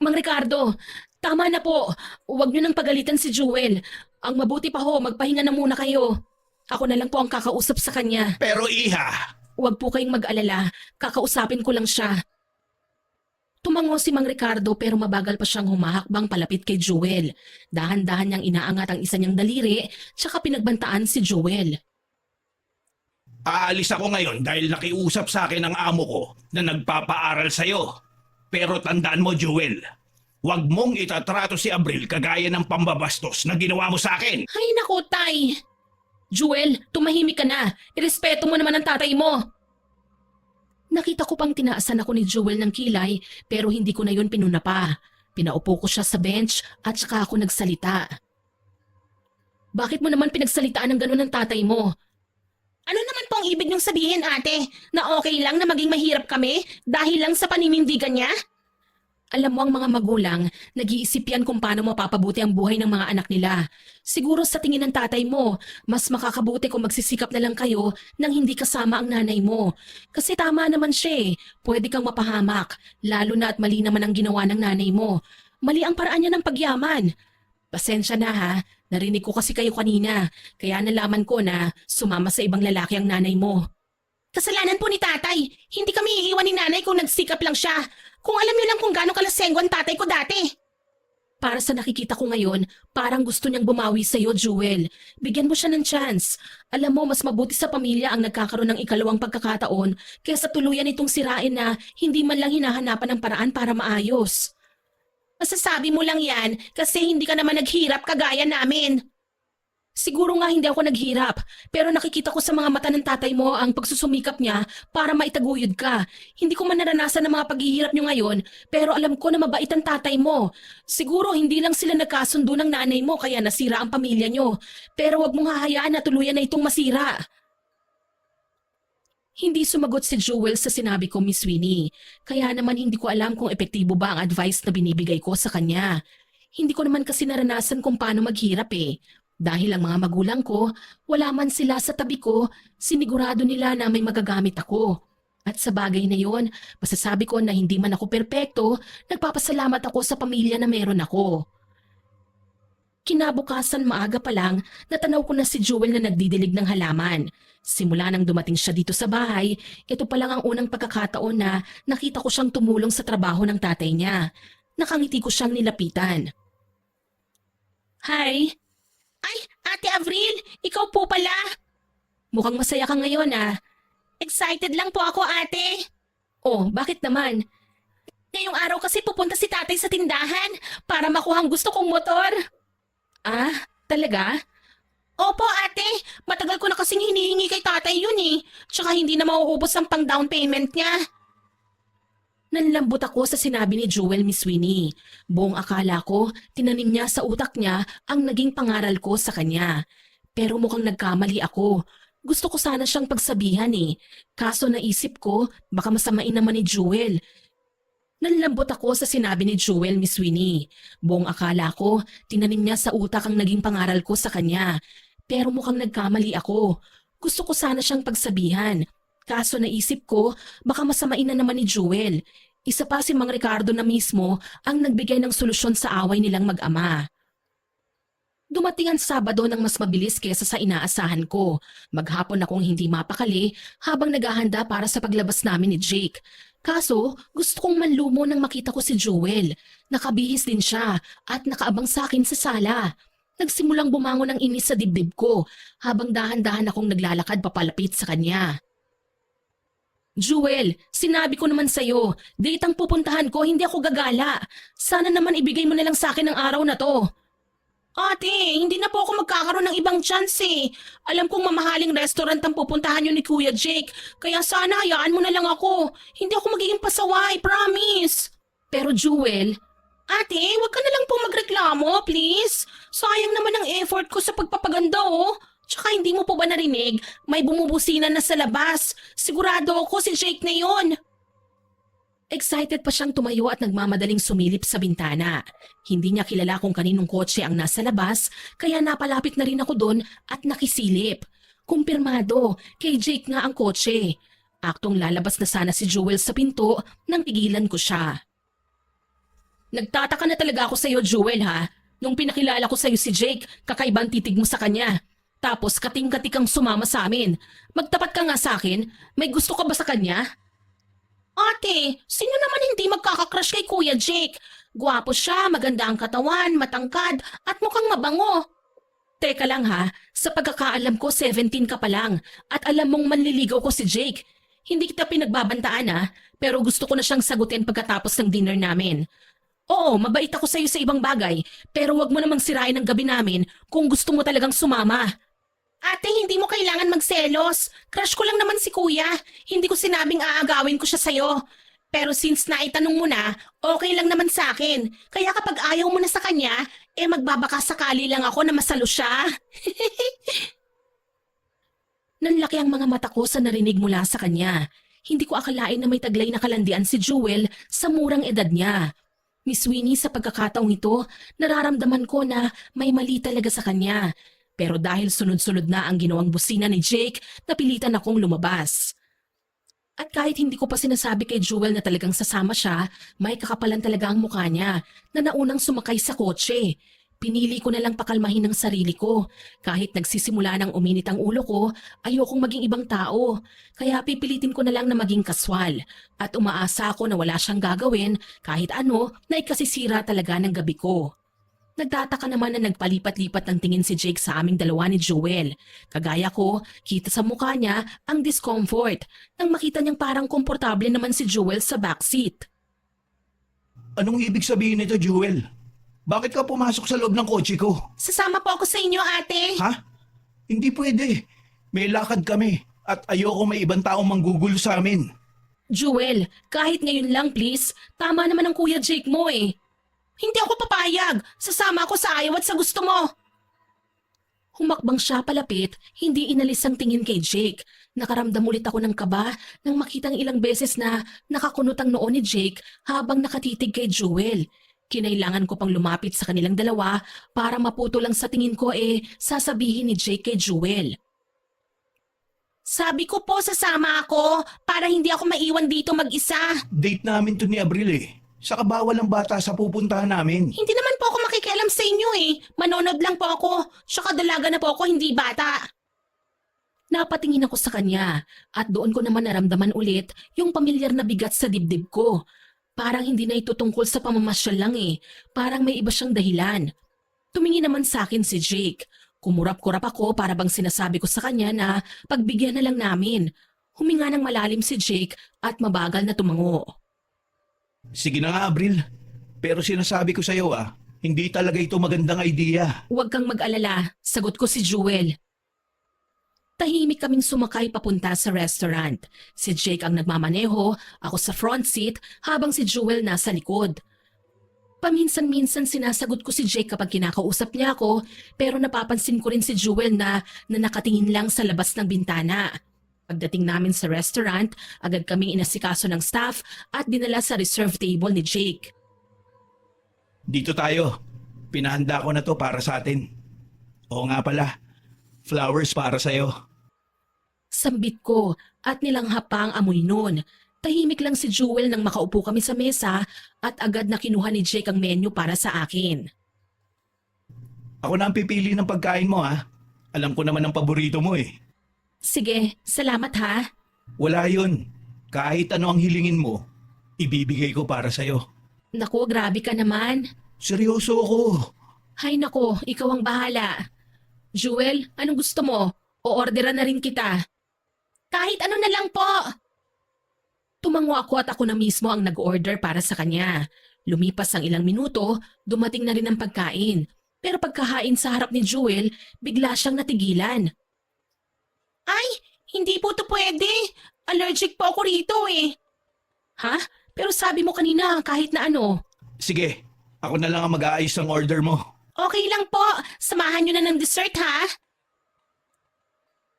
Speaker 1: Mang Ricardo, tama na po. Huwag niyo nang pagalitan si Joel. Ang mabuti pa ho, magpahinga na muna kayo. Ako na lang po ang kakausap sa kanya.
Speaker 2: Pero Iha,
Speaker 1: Huwag po kayong mag-alala, kakausapin ko lang siya. Tumango si Mang Ricardo pero mabagal pa siyang humahakbang palapit kay Joel. Dahan-dahan niyang inaangat ang isa niyang daliri, tsaka pinagbantaan si Joel.
Speaker 2: aalis ako ngayon dahil nakiusap sa akin ang amo ko na nagpapaaral sa'yo. Pero tandaan mo, Joel, huwag mong itatrato si Abril kagaya ng pambabastos na ginawa mo sa akin.
Speaker 1: Ay naku, Tay! Joel, tumahimik ka na. Irespeto mo naman ang tatay mo. Nakita ko pang tinaasan ako ni Joel ng kilay pero hindi ko na yun pinuna pa. Pinaupo ko siya sa bench at saka ako nagsalita. Bakit mo naman pinagsalitaan ng gano'n ng tatay mo? Ano naman po ang ibig niyong sabihin, ate? Na okay lang na maging mahirap kami dahil lang sa paninindigan niya? Alam mo ang mga magulang, nag-iisip yan kung paano mapapabuti ang buhay ng mga anak nila. Siguro sa tingin ng tatay mo, mas makakabuti kung magsisikap na lang kayo nang hindi kasama ang nanay mo. Kasi tama naman siya eh, pwede kang mapahamak, lalo na at mali naman ang ginawa ng nanay mo. Mali ang paraan niya ng pagyaman. Pasensya na ha, narinig ko kasi kayo kanina, kaya nalaman ko na sumama sa ibang lalaki ang nanay mo. Kasalanan po ni tatay, hindi kami iiwan ni nanay kung nagsikap lang siya. Kung alam niyo lang kung gaano kalasenggo ang tatay ko dati. Para sa nakikita ko ngayon, parang gusto niyang bumawi sa iyo, Jewel. Bigyan mo siya ng chance. Alam mo, mas mabuti sa pamilya ang nagkakaroon ng ikalawang pagkakataon kaysa tuluyan itong sirain na hindi man lang hinahanapan ng paraan para maayos. Masasabi mo lang yan kasi hindi ka naman naghirap kagaya namin. Siguro nga hindi ako naghirap, pero nakikita ko sa mga mata ng tatay mo ang pagsusumikap niya para maitaguyod ka. Hindi ko man naranasan ang mga paghihirap niyo ngayon, pero alam ko na mabait ang tatay mo. Siguro hindi lang sila nagkasundo ng nanay mo kaya nasira ang pamilya niyo. Pero wag mong hahayaan na tuluyan na itong masira. Hindi sumagot si Joel sa sinabi ko, Miss Winnie. Kaya naman hindi ko alam kung epektibo ba ang advice na binibigay ko sa kanya. Hindi ko naman kasi naranasan kung paano maghirap eh. Dahil ang mga magulang ko, wala man sila sa tabi ko, sinigurado nila na may magagamit ako. At sa bagay na yon, masasabi ko na hindi man ako perpekto, nagpapasalamat ako sa pamilya na meron ako. Kinabukasan maaga pa lang, natanaw ko na si Joel na nagdidilig ng halaman. Simula nang dumating siya dito sa bahay, ito pa lang ang unang pagkakataon na nakita ko siyang tumulong sa trabaho ng tatay niya. Nakangiti ko siyang nilapitan. Hi! Ay, Ate Avril, ikaw po pala. Mukhang masaya ka ngayon ah. Excited lang po ako, ate. Oh, bakit naman? Ngayong araw kasi pupunta si tatay sa tindahan para makuha ang gusto kong motor. Ah, talaga? Opo, ate. Matagal ko na kasing hinihingi kay tatay yun eh. Tsaka hindi na mauubos ang pang down payment niya. Nanlambot ako sa sinabi ni Jewel, Miss Winnie. Buong akala ko, tinanim niya sa utak niya ang naging pangaral ko sa kanya. Pero mukhang nagkamali ako. Gusto ko sana siyang pagsabihan eh. Kaso naisip ko, baka masamain naman ni Jewel. Nanlambot ako sa sinabi ni Jewel, Miss Winnie. Buong akala ko, tinanim niya sa utak ang naging pangaral ko sa kanya. Pero mukhang nagkamali ako. Gusto ko sana siyang pagsabihan. Kaso naisip ko, baka masamain na naman ni Jewel. Isa pa si Mang Ricardo na mismo ang nagbigay ng solusyon sa away nilang mag-ama. Dumating ang Sabado ng mas mabilis kesa sa inaasahan ko. Maghapon akong hindi mapakali habang naghahanda para sa paglabas namin ni Jake. Kaso gusto kong manlumo nang makita ko si Jewel. Nakabihis din siya at nakaabang sa akin sa sala. Nagsimulang bumangon ng inis sa dibdib ko habang dahan-dahan akong naglalakad papalapit sa kanya. Jewel, sinabi ko naman sa'yo, date ang pupuntahan ko, hindi ako gagala. Sana naman ibigay mo na lang sa akin ang araw na to. Ate, hindi na po ako magkakaroon ng ibang chance eh. Alam kong mamahaling restaurant ang pupuntahan niyo ni Kuya Jake, kaya sana hayaan mo na lang ako. Hindi ako magiging pasaway, promise. Pero Jewel, ate, wag ka na lang po magreklamo, please. Sayang naman ang effort ko sa pagpapaganda oh. Tsaka hindi mo po ba narinig? May bumubusina na sa labas. Sigurado ako si Jake na yon. Excited pa siyang tumayo at nagmamadaling sumilip sa bintana. Hindi niya kilala kung kaninong kotse ang nasa labas, kaya napalapit na rin ako doon at nakisilip. Kumpirmado, kay Jake nga ang kotse. Aktong lalabas na sana si Jewel sa pinto nang pigilan ko siya. Nagtataka na talaga ako sa iyo, Jewel ha. Nung pinakilala ko sa iyo si Jake, kakaibang titig mo sa kanya. Tapos kating-katik kang sumama sa amin. Magtapat ka nga sa akin. May gusto ka ba sa kanya? Ate, sino naman hindi magkakakrush kay Kuya Jake? Gwapo siya, maganda ang katawan, matangkad, at mukhang mabango. Teka lang ha, sa pagkakaalam ko 17 ka pa lang at alam mong manliligaw ko si Jake. Hindi kita pinagbabantaan ha, pero gusto ko na siyang sagutin pagkatapos ng dinner namin. Oo, mabait ako sa iyo sa ibang bagay, pero wag mo namang sirain ang gabi namin kung gusto mo talagang sumama. Ate, hindi mo kailangan magselos. Crush ko lang naman si Kuya. Hindi ko sinabing aagawin ko siya sa'yo. Pero since naitanong mo na, okay lang naman sa akin. Kaya kapag ayaw mo na sa kanya, magbabaka sakali lang ako na masalo siya. Nanlaki ang mga mata ko sa narinig mula sa kanya. Hindi ko akalain na may taglay na kalandian si Jewel sa murang edad niya. Miss Winnie, sa pagkakataong ito, nararamdaman ko na may mali talaga sa kanya. Pero dahil sunod-sunod na ang ginawang busina ni Jake, napilitan akong lumabas. At kahit hindi ko pa sinasabi kay Jewel na talagang sasama siya, may kakapalan talaga ang mukha niya na naunang sumakay sa kotse. Pinili ko na lang pakalmahin ang sarili ko. Kahit nagsisimula ng uminit ang ulo ko, ayokong maging ibang tao. Kaya pipilitin ko na lang na maging kaswal. At umaasa ako na wala siyang gagawin kahit ano na ikasisira talaga ng gabi ko. Nagtataka naman na nagpalipat-lipat ng tingin si Jake sa aming dalawa ni Jewel. Kagaya ko, kita sa mukha niya ang discomfort nang makita niyang parang komportable naman si Jewel sa backseat.
Speaker 2: Anong ibig sabihin nito, Jewel? Bakit ka pumasok sa loob ng kotse ko?
Speaker 1: Sasama po ako sa inyo, ate.
Speaker 2: Ha? Hindi pwede. May lakad kami at ayoko may ibang taong manggugulo sa amin.
Speaker 1: Jewel, kahit ngayon lang please. Tama naman ang Kuya Jake mo eh. Hindi ako papayag. Sasama ako sa ayaw at sa gusto mo. Humakbang siya palapit, hindi inalis ang tingin kay Jake. Nakaramdam ulit ako ng kaba nang makitang ilang beses na nakakunot ang noo ni Jake habang nakatitig kay Jewel. Kinailangan ko pang lumapit sa kanilang dalawa para maputo lang sa tingin ko sasabihin ni Jake kay Jewel. Sabi ko po sasama ako para hindi ako maiwan dito mag-isa.
Speaker 2: Date namin to ni Abril eh. Saka bawal ang bata sa pupuntahan namin.
Speaker 1: Hindi naman po ako makikialam sa inyo eh. Manonood lang po ako. Tsaka dalaga na po ako, hindi bata. Napatingin ako sa kanya at doon ko naman naramdaman ulit yung pamilyar na bigat sa dibdib ko. Parang hindi na ito tungkol sa pamamasyal lang eh. Parang may iba siyang dahilan. Tumingin naman sa akin si Jake. Kumurap-kurap ako para bang sinasabi ko sa kanya na pagbigyan na lang namin. Huminga ng malalim si Jake at mabagal na tumango.
Speaker 2: Sige na nga, Abril. Pero sinasabi ko sa'yo hindi talaga ito magandang idea.
Speaker 1: Huwag kang mag-alala, sagot ko si Jewel. Tahimik kaming sumakay papunta sa restaurant. Si Jake ang nagmamaneho, ako sa front seat habang si Jewel nasa likod. Paminsan-minsan sinasagot ko si Jake kapag kinakausap niya ako, pero napapansin ko rin si Jewel na nakatingin lang sa labas ng bintana. Pagdating namin sa restaurant, agad kaming inasikaso ng staff at dinala sa reserve table ni Jake.
Speaker 2: Dito tayo. Pinahanda ko na to para sa atin. Oo nga pala, flowers para sa'yo.
Speaker 1: Sambit ko at nilanghap pa ang amoy nun. Tahimik lang si Jewel nang makaupo kami sa mesa at agad na kinuha ni Jake ang menu para sa akin.
Speaker 2: Ako na ang pipili ng pagkain mo ha. Alam ko naman ang paborito mo eh.
Speaker 1: Sige, salamat ha.
Speaker 2: Wala yun. Kahit ano ang hilingin mo, ibibigay ko para sa'yo.
Speaker 1: Naku, grabe ka naman.
Speaker 2: Seryoso ako.
Speaker 1: Hay nako, ikaw ang bahala. Jewel, anong gusto mo? O-orderan na rin kita. Kahit ano na lang po. Tumango ako at ako na mismo ang nag-order para sa kanya. Lumipas ang ilang minuto, dumating na rin ang pagkain. Pero pagkahain sa harap ni Jewel, bigla siyang natigilan. Ay, hindi po to pwede. Allergic po ako rito eh. Ha? Pero sabi mo kanina kahit na ano.
Speaker 2: Sige, ako na lang ang mag-aayos ng order mo.
Speaker 1: Okay lang po. Samahan niyo na ng dessert ha.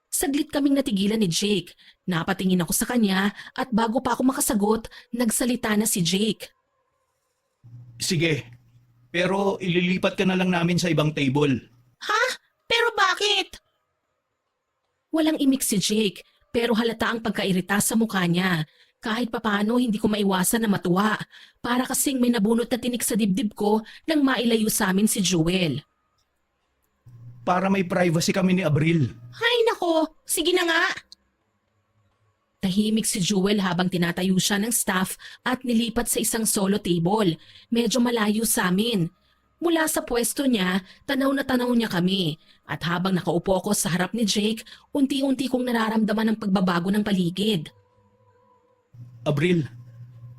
Speaker 1: Saglit kaming natigilan ni Jake. Napatingin ako sa kanya at bago pa ako makasagot, nagsalita na si Jake.
Speaker 2: Sige, pero ililipat ka na lang namin sa ibang table.
Speaker 1: Ha? Pero bakit? Walang imik si Jake, pero halata ang pagkairita sa mukha niya. Kahit papaano hindi ko maiwasan na matuwa. Para kasing may nabunot na tinik sa dibdib ko nang mailayo sa amin si Jewel.
Speaker 2: Para may privacy kami ni Abril.
Speaker 1: Hay nako, sige na nga. Tahimik si Jewel habang tinatayo siya ng staff at nilipat sa isang solo table. Medyo malayo sa amin. Mula sa pwesto niya, tanaw na tanaw niya kami. At habang nakaupo ako sa harap ni Jake, unti-unti kong nararamdaman ang pagbabago ng paligid.
Speaker 2: Abril,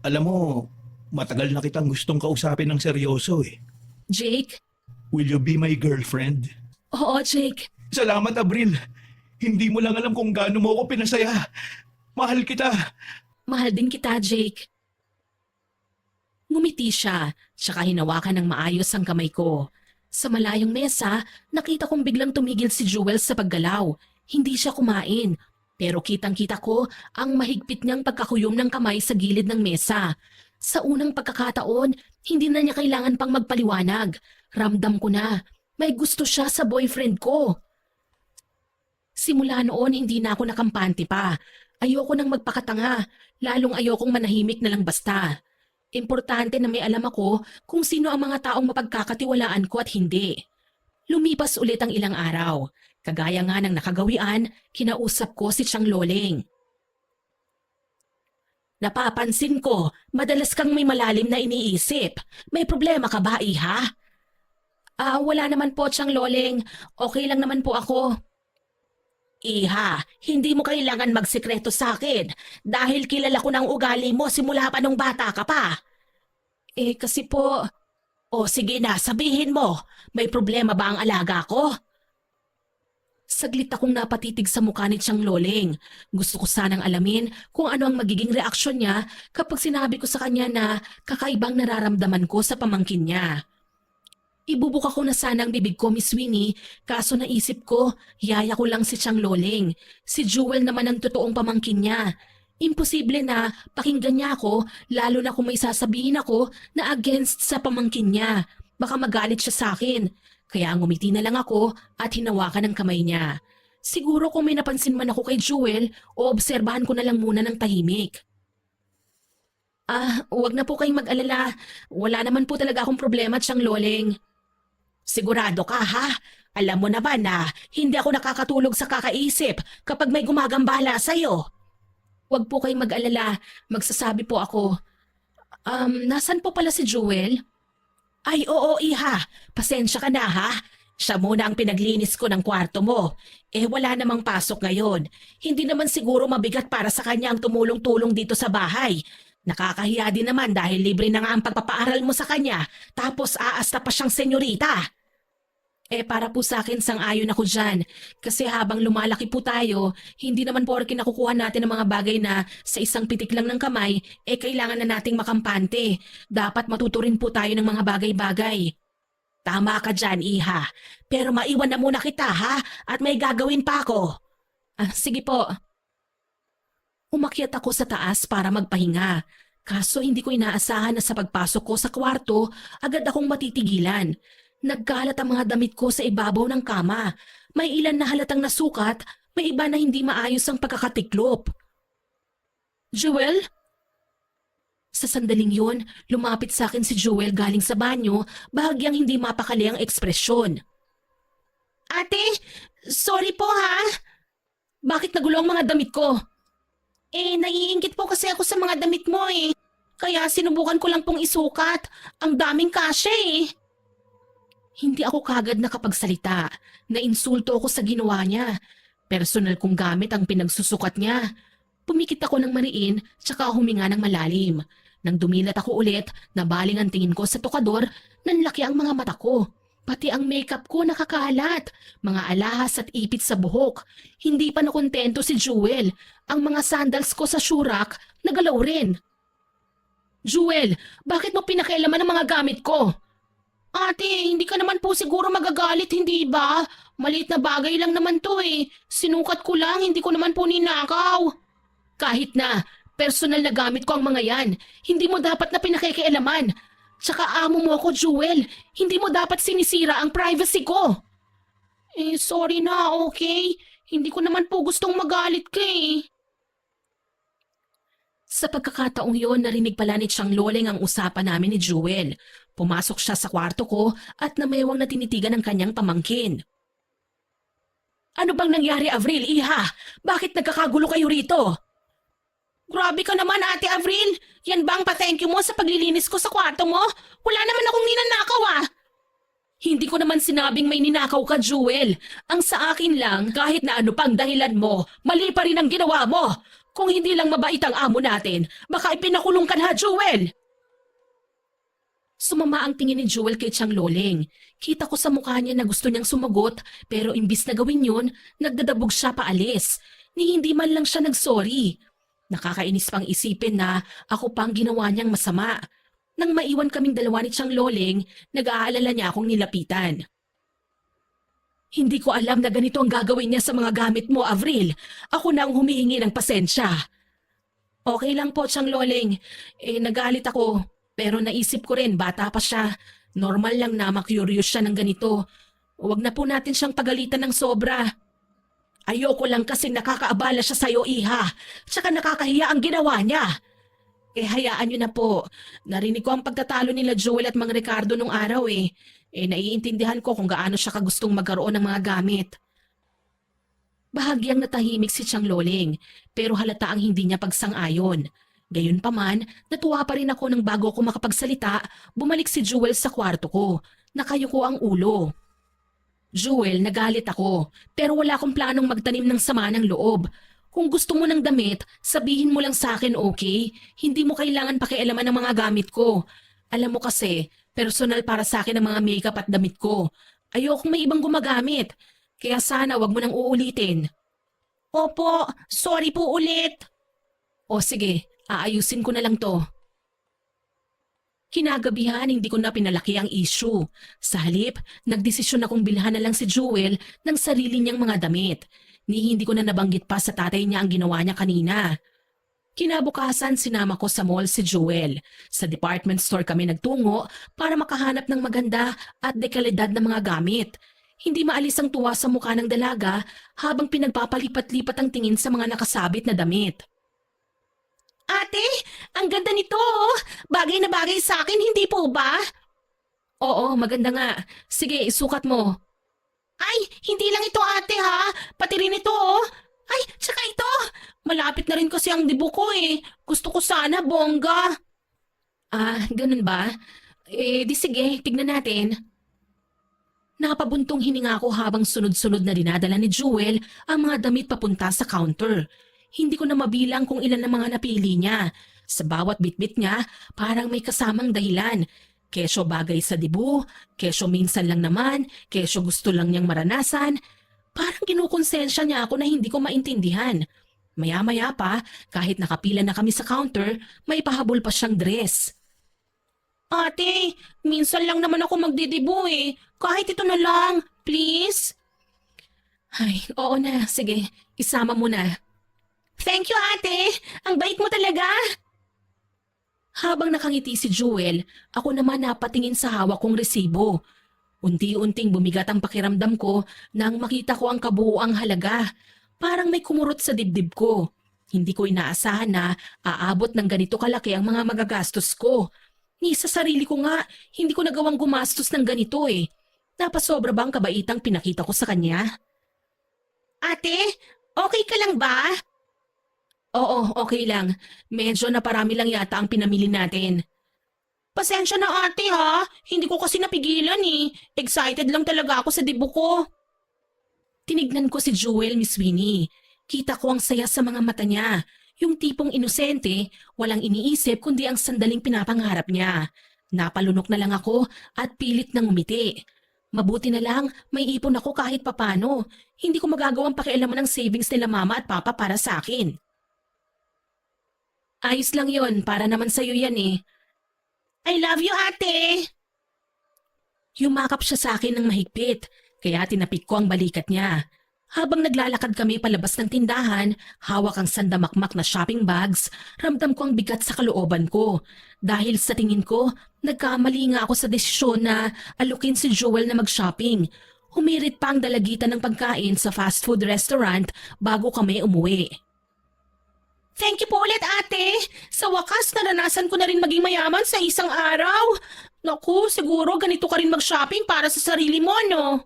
Speaker 2: alam mo, matagal na kitang gustong kausapin ng seryoso eh.
Speaker 1: Jake?
Speaker 2: Will you be my girlfriend?
Speaker 1: Oo, Jake.
Speaker 2: Salamat, Abril. Hindi mo lang alam kung gaano mo ako pinasaya. Mahal kita.
Speaker 1: Mahal din kita, Jake. Ngumiti siya, tsaka hinawakan ng maayos ang kamay ko. Sa malayong mesa, nakita kong biglang tumigil si Jewel sa paggalaw. Hindi siya kumain, pero kitang-kita ko ang mahigpit niyang pagkakuyom ng kamay sa gilid ng mesa. Sa unang pagkakataon, hindi na niya kailangan pang magpaliwanag. Ramdam ko na, may gusto siya sa boyfriend ko. Simula noon, hindi na ako nakampante pa. Ayoko nang magpakatanga, lalong ayokong manahimik na lang basta. Importante na may alam ako kung sino ang mga taong mapagkakatiwalaan ko at hindi. Lumipas ulit ang ilang araw. Kagaya nga ng nakagawian, kinausap ko si Chang Loleng. Napapansin ko, madalas kang may malalim na iniisip. May problema ka ba, iha? Wala naman po, Chang Loleng. Okay lang naman po ako. Iha, hindi mo kailangan magsikreto sa akin dahil kilala ko ng ugali mo simula pa nung bata ka pa. Kasi po... O sige na, sabihin mo, may problema ba ang alaga ko? Saglit akong napatitig sa mukha ni Chang Loleng. Gusto ko sanang alamin kung ano ang magiging reaksyon niya kapag sinabi ko sa kanya na kakaibang nararamdaman ko sa pamangkin niya. Ibubuka ko na sana ang bibig ko, Miss Winnie, kaso naisip ko, yaya ko lang si Chang Loleng. Si Jewel naman ang totoong pamangkin niya. Imposible na pakinggan niya ako, lalo na kung may sasabihin ako na against sa pamangkin niya. Baka magalit siya sa akin. Kaya ngumiti na lang ako at hinawakan ang kamay niya. Siguro kung may napansin man ako kay Jewel, o obserbahan ko na lang muna ng tahimik. Huwag na po kayong mag-alala. Wala naman po talaga akong problema, Chang Loleng. Sigurado ka ha? Alam mo naman na hindi ako nakakatulog sa kakaisip kapag may gumagambala sa'yo. Huwag po kayong mag-alala, magsasabi po ako. Nasan po pala si Jewel? Ay oo iha, pasensya ka na ha. Siya muna ang pinaglinis ko ng kwarto mo. Wala namang pasok ngayon. Hindi naman siguro mabigat para sa kanya ang tumulong-tulong dito sa bahay. Nakakahiya din naman dahil libre na nga ang pagpapaaral mo sa kanya tapos aasta pa siyang senyorita. Para po sa akin, sang-ayon ako dyan. Kasi habang lumalaki po tayo, hindi naman porke nakukuha natin ang mga bagay na sa isang pitik lang ng kamay, kailangan na nating makampante. Dapat matuto rin po tayo ng mga bagay-bagay. Tama ka dyan, Iha. Pero maiwan na muna kita, ha? At may gagawin pa ako. Sige po. Umakyat ako sa taas para magpahinga. Kaso hindi ko inaasahan na sa pagpasok ko sa kwarto, agad akong matitigilan. Nagkalat ang mga damit ko sa ibabaw ng kama. May ilan na halatang nasukat, may iba na hindi maayos ang pagkakatiklop. Jewel? Sa sandaling yun, lumapit sa akin si Jewel galing sa banyo, bahagyang hindi mapakali ang ekspresyon. Ate, sorry po ha. Bakit nagulo ang mga damit ko? Naiingit po kasi ako sa mga damit mo eh. Kaya sinubukan ko lang pong isukat. Ang daming kasya eh. Hindi ako kagad nakapagsalita. Nainsulto ako sa ginawa niya. Personal kong gamit ang pinagsusukat niya. Pumikit ako ng mariin, tsaka huminga ng malalim. Nang dumilat ako ulit, nabaling ang tingin ko sa tokador, nanlaki ang mga mata ko. Pati ang makeup ko nakakalat, mga alahas at ipit sa buhok. Hindi pa nakontento si Jewel. Ang mga sandals ko sa shurak, nagalaw rin. Jewel, bakit mo pinakialaman ang mga gamit ko? Ate, hindi ka naman po siguro magagalit, hindi ba? Maliit na bagay lang naman to eh. Sinukat ko lang, hindi ko naman po ninakaw. Kahit na, personal na gamit ko ang mga yan. Hindi mo dapat na pinakikialaman. Tsaka amo mo ako, Jewel. Hindi mo dapat sinisira ang privacy ko. Sorry na, okay? Hindi ko naman po gustong magalit ka eh. Sa pagkakataong yon, narinig pala ni Chang Loleng ang usapan namin ni Jewel. Pumasok siya sa kwarto ko at namewang na tinitigan ng kanyang pamangkin. Ano bang nangyari, Avril, Iha? Bakit nagkakagulo kayo rito? Grabe ka naman, Ate Avril. Yan ba ang pa-thank you mo sa paglilinis ko sa kwarto mo? Wala naman akong ninanakaw ah. Hindi ko naman sinabing may ninakaw ka, Jewel. Ang sa akin lang, kahit na ano pang dahilan mo, mali pa rin ang ginawa mo. Kung hindi lang mabait ang amo natin, baka ipinakulong ka na, Jewel. Sumama ang tingin ni Jewel kay Chang Loleng. Kita ko sa mukha niya na gusto niyang sumagot, pero imbis na gawin yun, nagdadabog siya paalis. Ni hindi man lang siya nagsorry. Nakakainis pang isipin na ako pang ginawa niyang masama. Nang maiwan kaming dalawa ni Chang Loleng, nag-aalala niya akong nilapitan. Hindi ko alam na ganito ang gagawin niya sa mga gamit mo, Avril. Ako na ang humihingi ng pasensya. Okay lang po, Chang Loleng. Nagalit ako. Pero naisip ko rin, bata pa siya. Normal lang na ma-curious siya ng ganito. Huwag na po natin siyang pagalitan ng sobra. Ayoko lang kasi nakakaabala siya sa'yo, Iha. Tsaka nakakahiya ang ginawa niya. Hayaan niyo na po. Narinig ko ang pagtatalo nila Joel at Mang Ricardo nung araw eh. Naiintindihan ko kung gaano siya kagustong magkaroon ng mga gamit. Bahagyang natahimik si Chang Loleng, pero halata ang hindi niya pagsang-ayon. Gayunpaman, natuwa pa rin ako nang bago ako makapagsalita, bumalik si Jewel sa kwarto ko. Nakayuko ang ulo. Jewel, nagalit ako, pero wala akong planong magtanim ng sama ng loob. Kung gusto mo ng damit, sabihin mo lang sa akin, okay? Hindi mo kailangan pakialaman ng mga gamit ko. Alam mo kasi, personal para sa akin ang mga makeup at damit ko. Ayokong may ibang gumagamit. Kaya sana wag mo nang uulitin. Opo, sorry po ulit. O sige, aayusin ko na lang to. Kinagabihan, hindi ko na pinalaki ang issue. Sa halip, nagdesisyon akong bilhan na lang si Jewel ng sarili niyang mga damit. Ni hindi ko na nabanggit pa sa tatay niya ang ginawa niya kanina. Kinabukasan, sinama ko sa mall si Jewel. Sa department store kami nagtungo para makahanap ng maganda at dekalidad na mga gamit. Hindi maalis ang tuwa sa mukha ng dalaga habang pinagpapalipat-lipat ang tingin sa mga nakasabit na damit. Ate, ang ganda nito oh. Bagay na bagay sa akin, hindi po ba? Oo, maganda nga. Sige, isukat mo. Ay, hindi lang ito ate ha. Pati rin ito oh. Ay, tsaka ito. Malapit na rin kasi ang dibo ko eh. Gusto ko sana bongga. Ganun ba? Di sige, tignan natin. Napabuntong hininga ako habang sunod-sunod na dinadala ni Jewel ang mga damit papunta sa counter. Hindi ko na mabilang kung ilan ang mga napili niya. Sa bawat bitbit niya, parang may kasamang dahilan. Kesyo bagay sa dibu, kesyo minsan lang naman, kesyo gusto lang niyang maranasan. Parang kinukonsensya niya ako na hindi ko maintindihan. Maya-maya pa, kahit nakapila na kami sa counter, may pahabol pa siyang dress. Ate, minsan lang naman ako magdidibu eh. Kahit ito na lang, please. Ay, oo na. Sige, isama mo na. Thank you, ate. Ang bait mo talaga. Habang nakangiti si Jewel, ako naman napatingin sa hawak kong resibo. Unti-unting bumigat ang pakiramdam ko nang makita ko ang kabuuang halaga. Parang may kumurot sa dibdib ko. Hindi ko inaasahan na aabot ng ganito kalaki ang mga magagastos ko. Ni sa sarili ko nga, hindi ko nagawang gumastos ng ganito eh. Napasobra ba ang kabaitang pinakita ko sa kanya? Ate, okay ka lang ba? Oo, okay lang. Medyo naparami lang yata ang pinamili natin. Pasensya na ate ha, hindi ko kasi napigilan eh. Excited lang talaga ako sa dibu ko. Tinignan ko si Jewel, Miss Winnie. Kita ko ang saya sa mga mata niya. Yung tipong inosente, walang iniisip kundi ang sandaling pinapangarap niya. Napalunok na lang ako at pilit nang umiti. Mabuti na lang, may ipon ako kahit papano. Hindi ko magagawang pakialaman ng savings nila mama at papa para sa akin. Ayos lang yon, para naman sa'yo yan eh. I love you, ate! Yumakap siya sa akin ng mahigpit, kaya tinapik ko ang balikat niya. Habang naglalakad kami palabas ng tindahan, hawak ang sandamakmak na shopping bags, ramdam ko ang bigat sa kalooban ko. Dahil sa tingin ko, nagkamali nga ako sa desisyon na alukin si Jewel na mag-shopping. Humirit pa ang dalagitan ng pagkain sa fast food restaurant bago kami umuwi. Thank you po ulit, ate! Sa wakas, naranasan ko na rin maging mayaman sa isang araw. Naku, siguro ganito ka rin mag-shopping para sa sarili mo, no?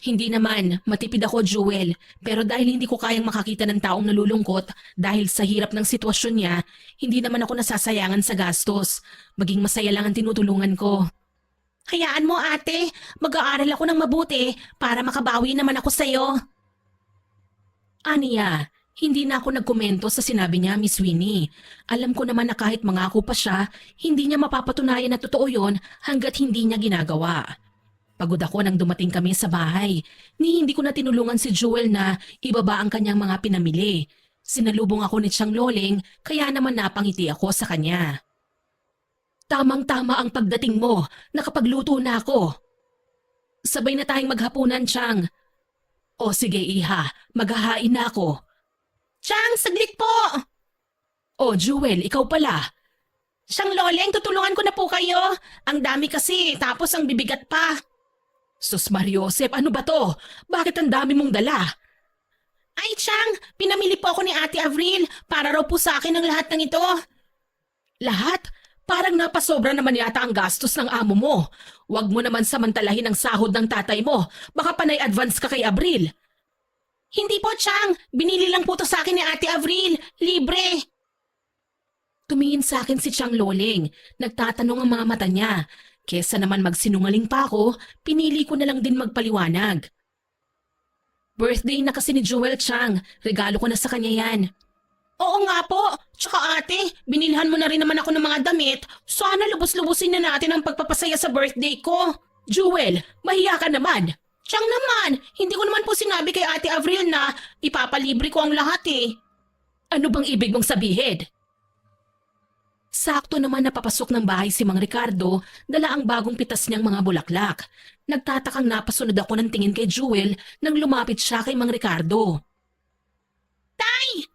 Speaker 1: Hindi naman, matipid ako, Jewel. Pero dahil hindi ko kayang makakita ng taong nalulungkot dahil sa hirap ng sitwasyon niya, hindi naman ako nasasayangan sa gastos. Maging masaya lang ang tinutulungan ko. Hayaan mo, ate. Mag-aaral ako ng mabuti para makabawi naman ako sa'yo. Aniya, hindi na ako nagkomento sa sinabi niya, Miss Winnie. Alam ko naman na kahit mangako pa siya, hindi niya mapapatunayan na totoo yon hanggat hindi niya ginagawa. Pagod ako nang dumating kami sa bahay. Ni hindi ko na tinulungan si Jewel na ibaba ang kanyang mga pinamili. Sinalubong ako ni Tiyang Loling kaya naman napangiti ako sa kanya. Tamang-tama ang pagdating mo. Nakapagluto na ako. Sabay na tayong maghapunan, Tiyang. O sige, Iha. Maghahain na ako. Tiyang, saglit po! O, Jewel, ikaw pala. Tiyang Loling, tutulungan ko na po kayo. Ang dami kasi, tapos ang bibigat pa. Sus Mariosep, ano ba to? Bakit ang dami mong dala? Ay, Tiyang, pinamili po ako ni Ate Avril para raw po sa akin ang lahat ng ito. Lahat? Parang napasobra naman yata ang gastos ng amo mo. Huwag mo naman samantalahin ang sahod ng tatay mo. Baka panay advance ka kay Avril. Hindi po, Tiyang. Binili lang po to sa akin ni Ate Avril. Libre. Tumingin sa akin si Tiyang Loling. Nagtatanong ang mga mata niya. Kesa naman magsinungaling pa ako, pinili ko na lang din magpaliwanag. Birthday na kasi ni Jewel, Tiyang. Regalo ko na sa kanya yan. Oo nga po. Tsaka ate, binilhan mo na rin naman ako ng mga damit. Sana lubos-lubusin na natin ang pagpapasaya sa birthday ko. Jewel, mahiya ka naman. Tiyang naman, hindi ko naman po sinabi kay Ate Avril na ipapalibre ko ang lahat eh. Ano bang ibig mong sabihin? Sakto naman napapasok ng bahay si Mang Ricardo, dala ang bagong pitas niyang mga bulaklak. Nagtatakang napasunod ako ng tingin kay Jewel nang lumapit siya kay Mang Ricardo. Tay!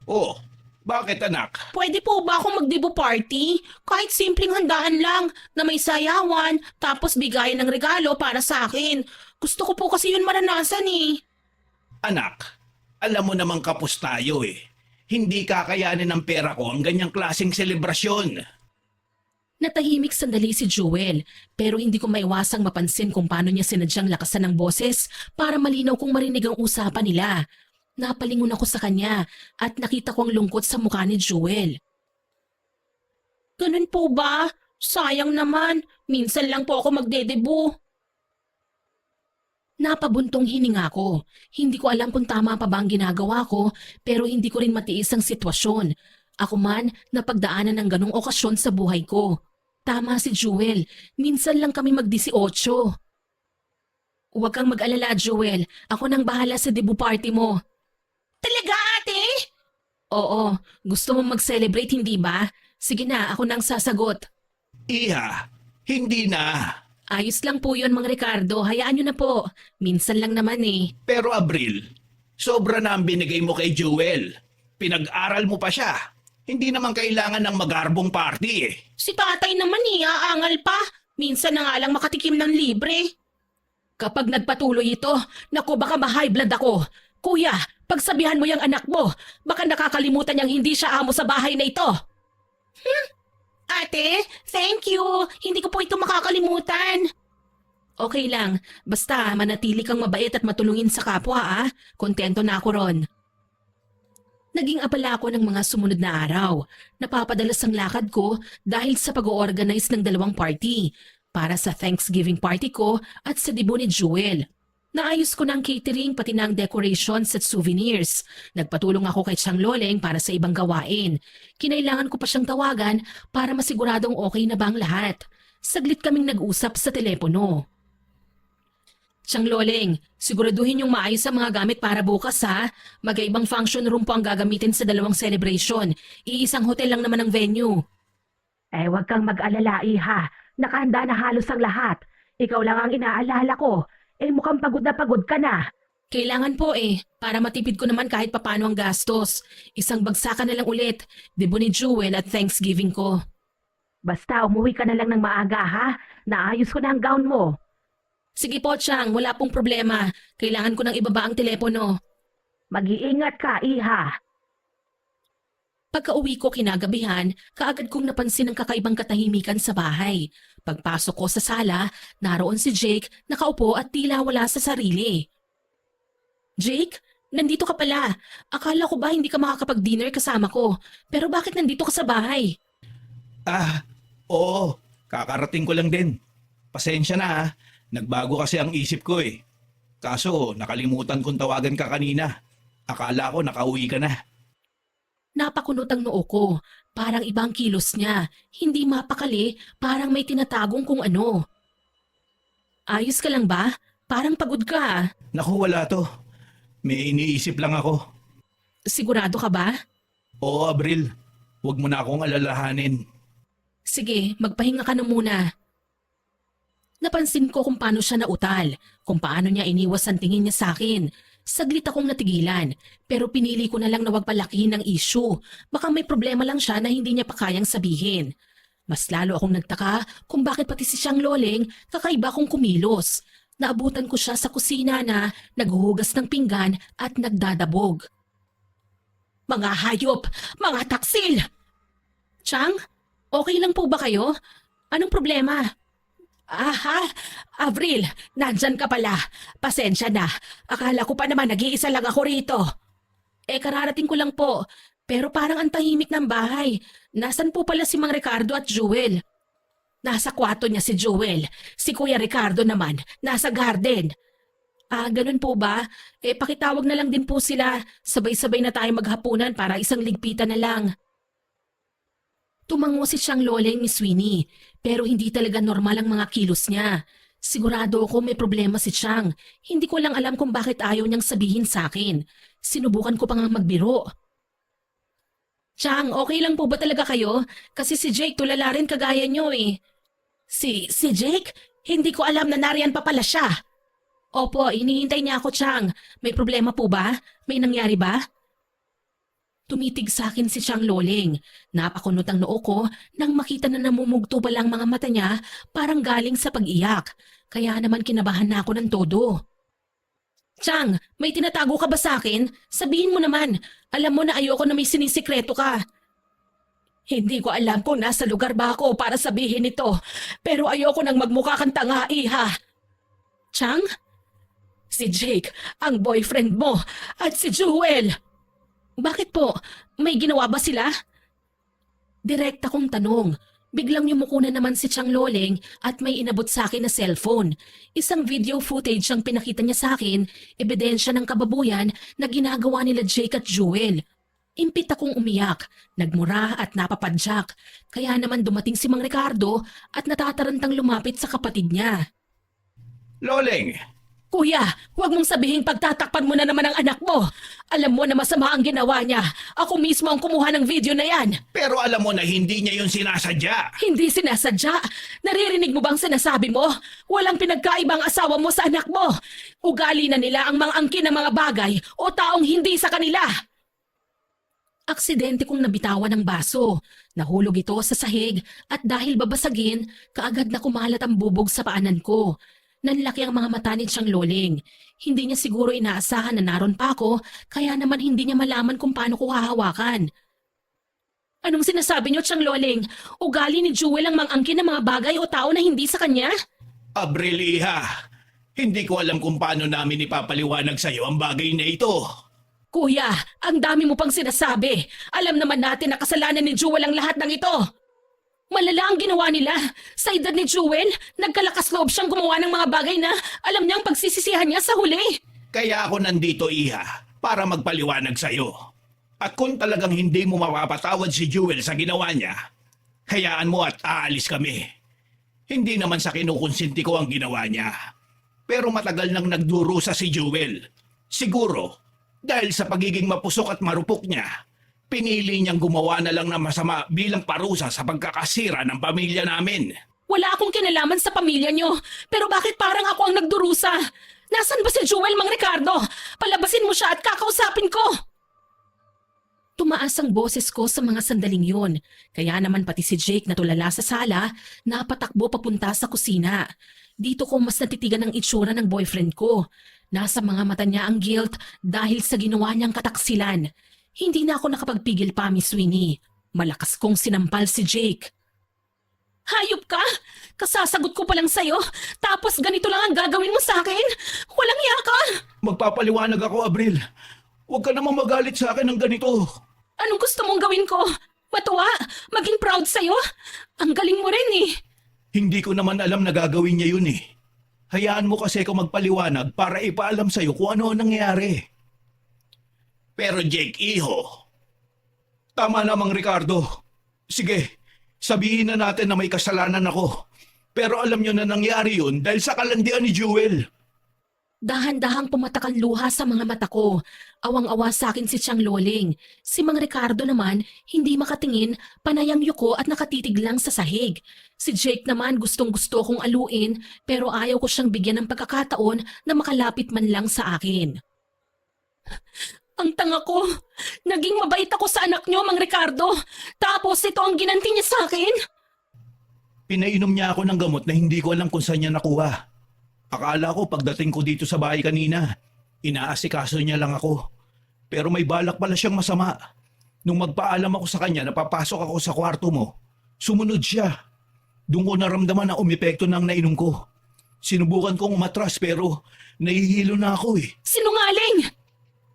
Speaker 2: Oh, bakit anak?
Speaker 1: Pwede po ba akong magdibo party? Kahit simpleng handaan lang na may sayawan tapos bigayan ng regalo para sa akin. Gusto ko po kasi yun maranasan eh.
Speaker 2: Anak, alam mo namang kapos tayo eh. Hindi kakayanin ng pera ko ang ganyang klaseng selebrasyon.
Speaker 1: Natahimik sandali si Jewel, pero hindi ko maiwasang mapansin kung paano niya sinadyang lakasan ng boses para malinaw kong marinig ang usapan nila. Napalingon ako sa kanya at nakita ko ang lungkot sa mukha ni Jewel. Ganun po ba? Sayang naman, minsan lang po ako magdedebo. Napabuntong hininga ko. Hindi ko alam kung tama pa ba ang ginagawa ko, pero hindi ko rin matiis ang sitwasyon. Ako man napagdaanan ng ganong okasyon sa buhay ko. Tama si Jewel. Minsan lang kami mag-18. Huwag kang mag-alala, Jewel. Ako nang bahala sa debut party mo. Talaga, ate? Oo. Gusto mong mag-celebrate, hindi ba? Sige na, ako nang sasagot.
Speaker 2: Iha, hindi na.
Speaker 1: Ayos lang po yun, Mang Ricardo. Hayaan nyo na po. Minsan lang naman eh.
Speaker 2: Pero Abril, sobra na ang binigay mo kay Jewel. Pinag-aral mo pa siya. Hindi naman kailangan ng magarbong party eh.
Speaker 1: Si tatay naman eh, aangal pa. Minsan na nga lang makatikim ng libre. Kapag nagpatuloy ito, naku baka ma-high blood ako. Kuya, pagsabihan mo yung anak mo, baka nakakalimutan niyang hindi siya amo sa bahay na ito. Ate, thank you. Hindi ko po ito makakalimutan. Okay lang, basta manatili kang mabait at matulungin sa kapwa ah. Kontento na ako ron. Naging abala ako ng mga sumunod na araw. Napapadalas ang lakad ko dahil sa pag-organize ng 2 party. Para sa Thanksgiving party ko at sa debut ni Jewel. Naayos ko ng catering pati ng decorations at souvenirs. Nagpatulong ako kay Chang Loleng para sa ibang gawain. Kinailangan ko pa siyang tawagan para masiguradong okay na ba ang lahat. Saglit kaming nag-usap sa telepono. Chang Loleng, siguraduhin yung maayos ang mga gamit para bukas ha. Mag-ibang function room po ang gagamitin sa 2 celebration. Iisang hotel lang naman ang venue. Huwag kang mag-alala, iha. Nakahanda na halos ang lahat. Ikaw lang ang inaalala ko. Mukhang pagod ka na. Kailangan po para matipid ko naman kahit papano ang gastos. Isang bagsakan na lang ulit. Debut ni Jewel at Thanksgiving ko. Basta umuwi ka na lang ng maaga ha. Naayos ko na ang gown mo. Sige po, Chang. Wala pong problema. Kailangan ko nang ibaba ang telepono. Mag-iingat ka, iha. Pagka-uwi ko kinagabihan, kaagad kong napansin ang kakaibang katahimikan sa bahay. Pagpasok ko sa sala, naroon si Jake, nakaupo at tila wala sa sarili. Jake, nandito ka pala. Akala ko ba hindi ka makakapag-dinner kasama ko? Pero bakit nandito ka sa bahay?
Speaker 2: Oo. Kakarating ko lang din. Pasensya na ha. Nagbago kasi ang isip ko eh. Kaso nakalimutan kong tawagan ka kanina. Akala ko nakauwi ka na.
Speaker 1: Napakunot ang noo ko. Parang ibang kilos niya. Hindi mapakali, parang may tinatagong kung ano. Ayos ka lang ba? Parang pagod ka.
Speaker 2: Naku, wala to. May iniisip lang ako.
Speaker 1: Sigurado ka ba?
Speaker 2: Oo, Abril. Huwag mo na akong alalahanin.
Speaker 1: Sige, magpahinga ka na muna. Napansin ko kung paano siya nautal, kung paano niya iniwas ang tingin niya sa akin. Saglit akong natigilan, pero pinili ko na lang na wag palakihin ng issue. Baka may problema lang siya na hindi niya pa kayang sabihin. Mas lalo akong nagtaka kung bakit pati si Chang Loleng kakaiba kong kumilos. Naabutan ko siya sa kusina na naghuhugas ng pinggan at nagdadabog. Mga hayop! Mga taksil! Chang, okay lang po ba kayo? Anong problema? Aha, Avril, nandyan ka pala. Pasensya na. Akala ko pa naman nag-iisa lang ako rito. Kararating ko lang po. Pero parang ang tahimik ng bahay. Nasaan po pala si Mang Ricardo at Jewel? Nasa kwarto niya si Jewel. Si Kuya Ricardo naman, nasa garden. Ganun po ba? Pakitawag na lang din po sila. Sabay-sabay na tayo maghapunan para isang ligpitan na lang. Tumango si Chang Loleng, Miss Winnie, pero hindi talaga normal ang mga kilos niya. Sigurado ako may problema si Chang. Hindi ko lang alam kung bakit ayaw niyang sabihin sa akin. Sinubukan ko pa nga magbiro. Chang, okay lang po ba talaga kayo? Kasi si Jake tulala rin kagaya niyo eh. Si Jake? Hindi ko alam na nariyan pa pala siya. Opo, hinihintay niya ako, Chang. May problema po ba? May nangyari ba? Tumitig sa akin si Chang Loleng. Napakunot ang noo ko nang makita na namumugto pa lang mga mata niya parang galing sa pag-iyak. Kaya naman kinabahan na ako ng todo. Chang, may tinatago ka ba sa akin? Sabihin mo naman. Alam mo na ayoko na may sinisikreto ka. Hindi ko alam kung nasa lugar ba ako para sabihin ito. Pero ayoko nang magmukha kang tanga, iha. Chang? Si Jake, ang boyfriend mo, at si Jewel. Bakit po? May ginawa ba sila? Direkta kong tanong. Biglang yumuko na naman si Chang Loleng at may inabot sa akin na cellphone. Isang video footage ang pinakita niya sa akin, ebidensya ng kababuyan na ginagawa nila Jake at Jewel. Impit akong umiyak, nagmura at napapadyak. Kaya naman dumating si Mang Ricardo at natatarantang lumapit sa kapatid niya.
Speaker 2: Loleng,
Speaker 1: Kuya, huwag mong sabihing pagtatakpan mo na naman ang anak mo. Alam mo na masama ang ginawa niya. Ako mismo ang kumuha ng video na yan.
Speaker 2: pero alam mo na hindi niya yun sinasadya.
Speaker 1: Hindi sinasadya. Naririnig mo bang sinasabi mo? Walang pinagkaibang asawa mo sa anak mo. Ugali na nila ang mga angkin ng mga bagay o taong hindi sa kanila. Aksidente kong nabitawan ng baso. Nahulog ito sa sahig at dahil babasagin, kaagad na kumalat ang bubog sa paanan ko. Nanlaki ang mga mata ni Tiyang Loling. Hindi niya siguro inaasahan na naroon pa ako, kaya naman hindi niya malaman kung paano ko hahawakan. Anong sinasabi niyo, Tiyang Loling? Ugali ni Jewel ang mangangkin ng mga bagay o tao na hindi sa kanya?
Speaker 2: Abril, iha, hindi ko alam kung paano namin ipapaliwanag sa'yo ang bagay na ito.
Speaker 1: Kuya, ang dami mo pang sinasabi. Alam naman natin na kasalanan ni Jewel ang lahat ng ito. Malala ang ginawa nila. Sa edad ni Jewel, nagkalakas loob siyang gumawa ng mga bagay na alam niyang pagsisisihan niya sa huli.
Speaker 2: Kaya ako nandito, iha, para magpaliwanag sa'yo. At kung talagang hindi mo mapapatawad si Jewel sa ginawa niya, hayaan mo at aalis kami. Hindi naman sa kinukonsinti ko ang ginawa niya. Pero matagal nang nagdurusa si Jewel. Siguro, dahil sa pagiging mapusok at marupok niya, pinili niyang gumawa na lang ng masama bilang parusa sa pagkakasira ng pamilya namin.
Speaker 1: Wala akong kinalaman sa pamilya niyo. Pero bakit parang ako ang nagdurusa? Nasaan ba si Jewel, Mang Ricardo? Palabasin mo siya at kakausapin ko. Tumaas ang boses ko sa mga sandaling yun. Kaya naman pati si Jake na tulala sa sala, napatakbo papunta sa kusina. Dito ko mas natitigan ang itsura ng boyfriend ko. Nasa mga mata niya ang guilt dahil sa ginawa niyang kataksilan. Hindi na ako nakapagpigil pa, Miss Winnie. Malakas kong sinampal si Jake. Hayop ka! Kasasagot ko pa lang sa'yo, tapos ganito lang ang gagawin mo sa akin? Walang iya ka!
Speaker 2: Magpapaliwanag ako, Abril. Huwag ka namang magalit sa akin ng ganito.
Speaker 1: Anong gusto mong gawin ko? Matuwa? Maging proud sa'yo? Ang galing mo rin eh.
Speaker 2: Hindi ko naman alam na gagawin niya yun eh. Hayaan mo kasi ako magpaliwanag para ipaalam sa'yo kung ano ang nangyayari. Pero Jake, iho. Tama namang Ricardo. Sige, sabihin na natin na may kasalanan ako. Pero alam niyo na nangyari yun dahil sa kalandian ni Jewel.
Speaker 1: Dahan-dahang pumatak ang luha sa mga mata ko. Awang-awa sa akin si Tiyang Loling. Si Mang Ricardo naman, hindi makatingin, panayang yuko at nakatitig lang sa sahig. Si Jake naman gustong-gusto kong aluin pero ayaw ko siyang bigyan ng pagkakataon na makalapit man lang sa akin. Ang tanga ko! Naging mabait ako sa anak niyo, Mang Ricardo! Tapos ito ang ginanti niya sa akin?
Speaker 2: Pinainom niya ako ng gamot na hindi ko alam kung saan niya nakuha. Akala ko pagdating ko dito sa bahay kanina, inaasikaso niya lang ako. Pero may balak pala siyang masama. Nung magpaalam ako sa kanya na papasok ako sa kwarto mo, sumunod siya. Doon ko naramdaman na umepekto ng nainom ko. Sinubukan kong umatras pero nahihilo na ako eh.
Speaker 1: Sinungaling!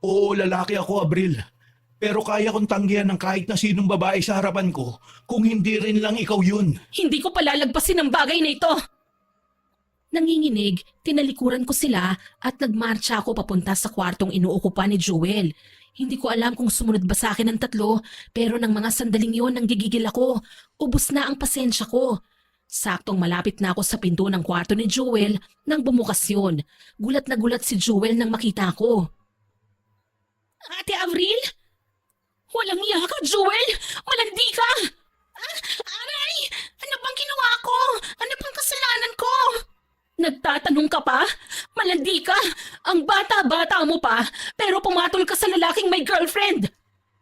Speaker 2: Oo, lalaki ako, Abril. Pero kaya kong tanggihan ng kahit na sinong babae sa harapan ko kung hindi rin lang ikaw yun.
Speaker 1: Hindi ko palalagpasin ang bagay na ito! Nanginginig, tinalikuran ko sila at nagmarcha ako papunta sa kwartong inuukupan ni Jewel. Hindi ko alam kung sumunod ba sa akin ang tatlo, pero ng mga sandaling yon nanggigigil ako. Ubus na ang pasensya ko. Saktong malapit na ako sa pinto ng kwarto ni Jewel nang bumukas yun. Gulat na gulat si Jewel nang makita ko. Ate Avril? Walang iya ka, Jewel! Malandi ka! Aray! Ano bang ginawa ko? Ano bang kasalanan ko? Nagtatanong ka pa? Malandi ka! Ang bata-bata mo pa, pero pumatol ka sa lalaking may girlfriend!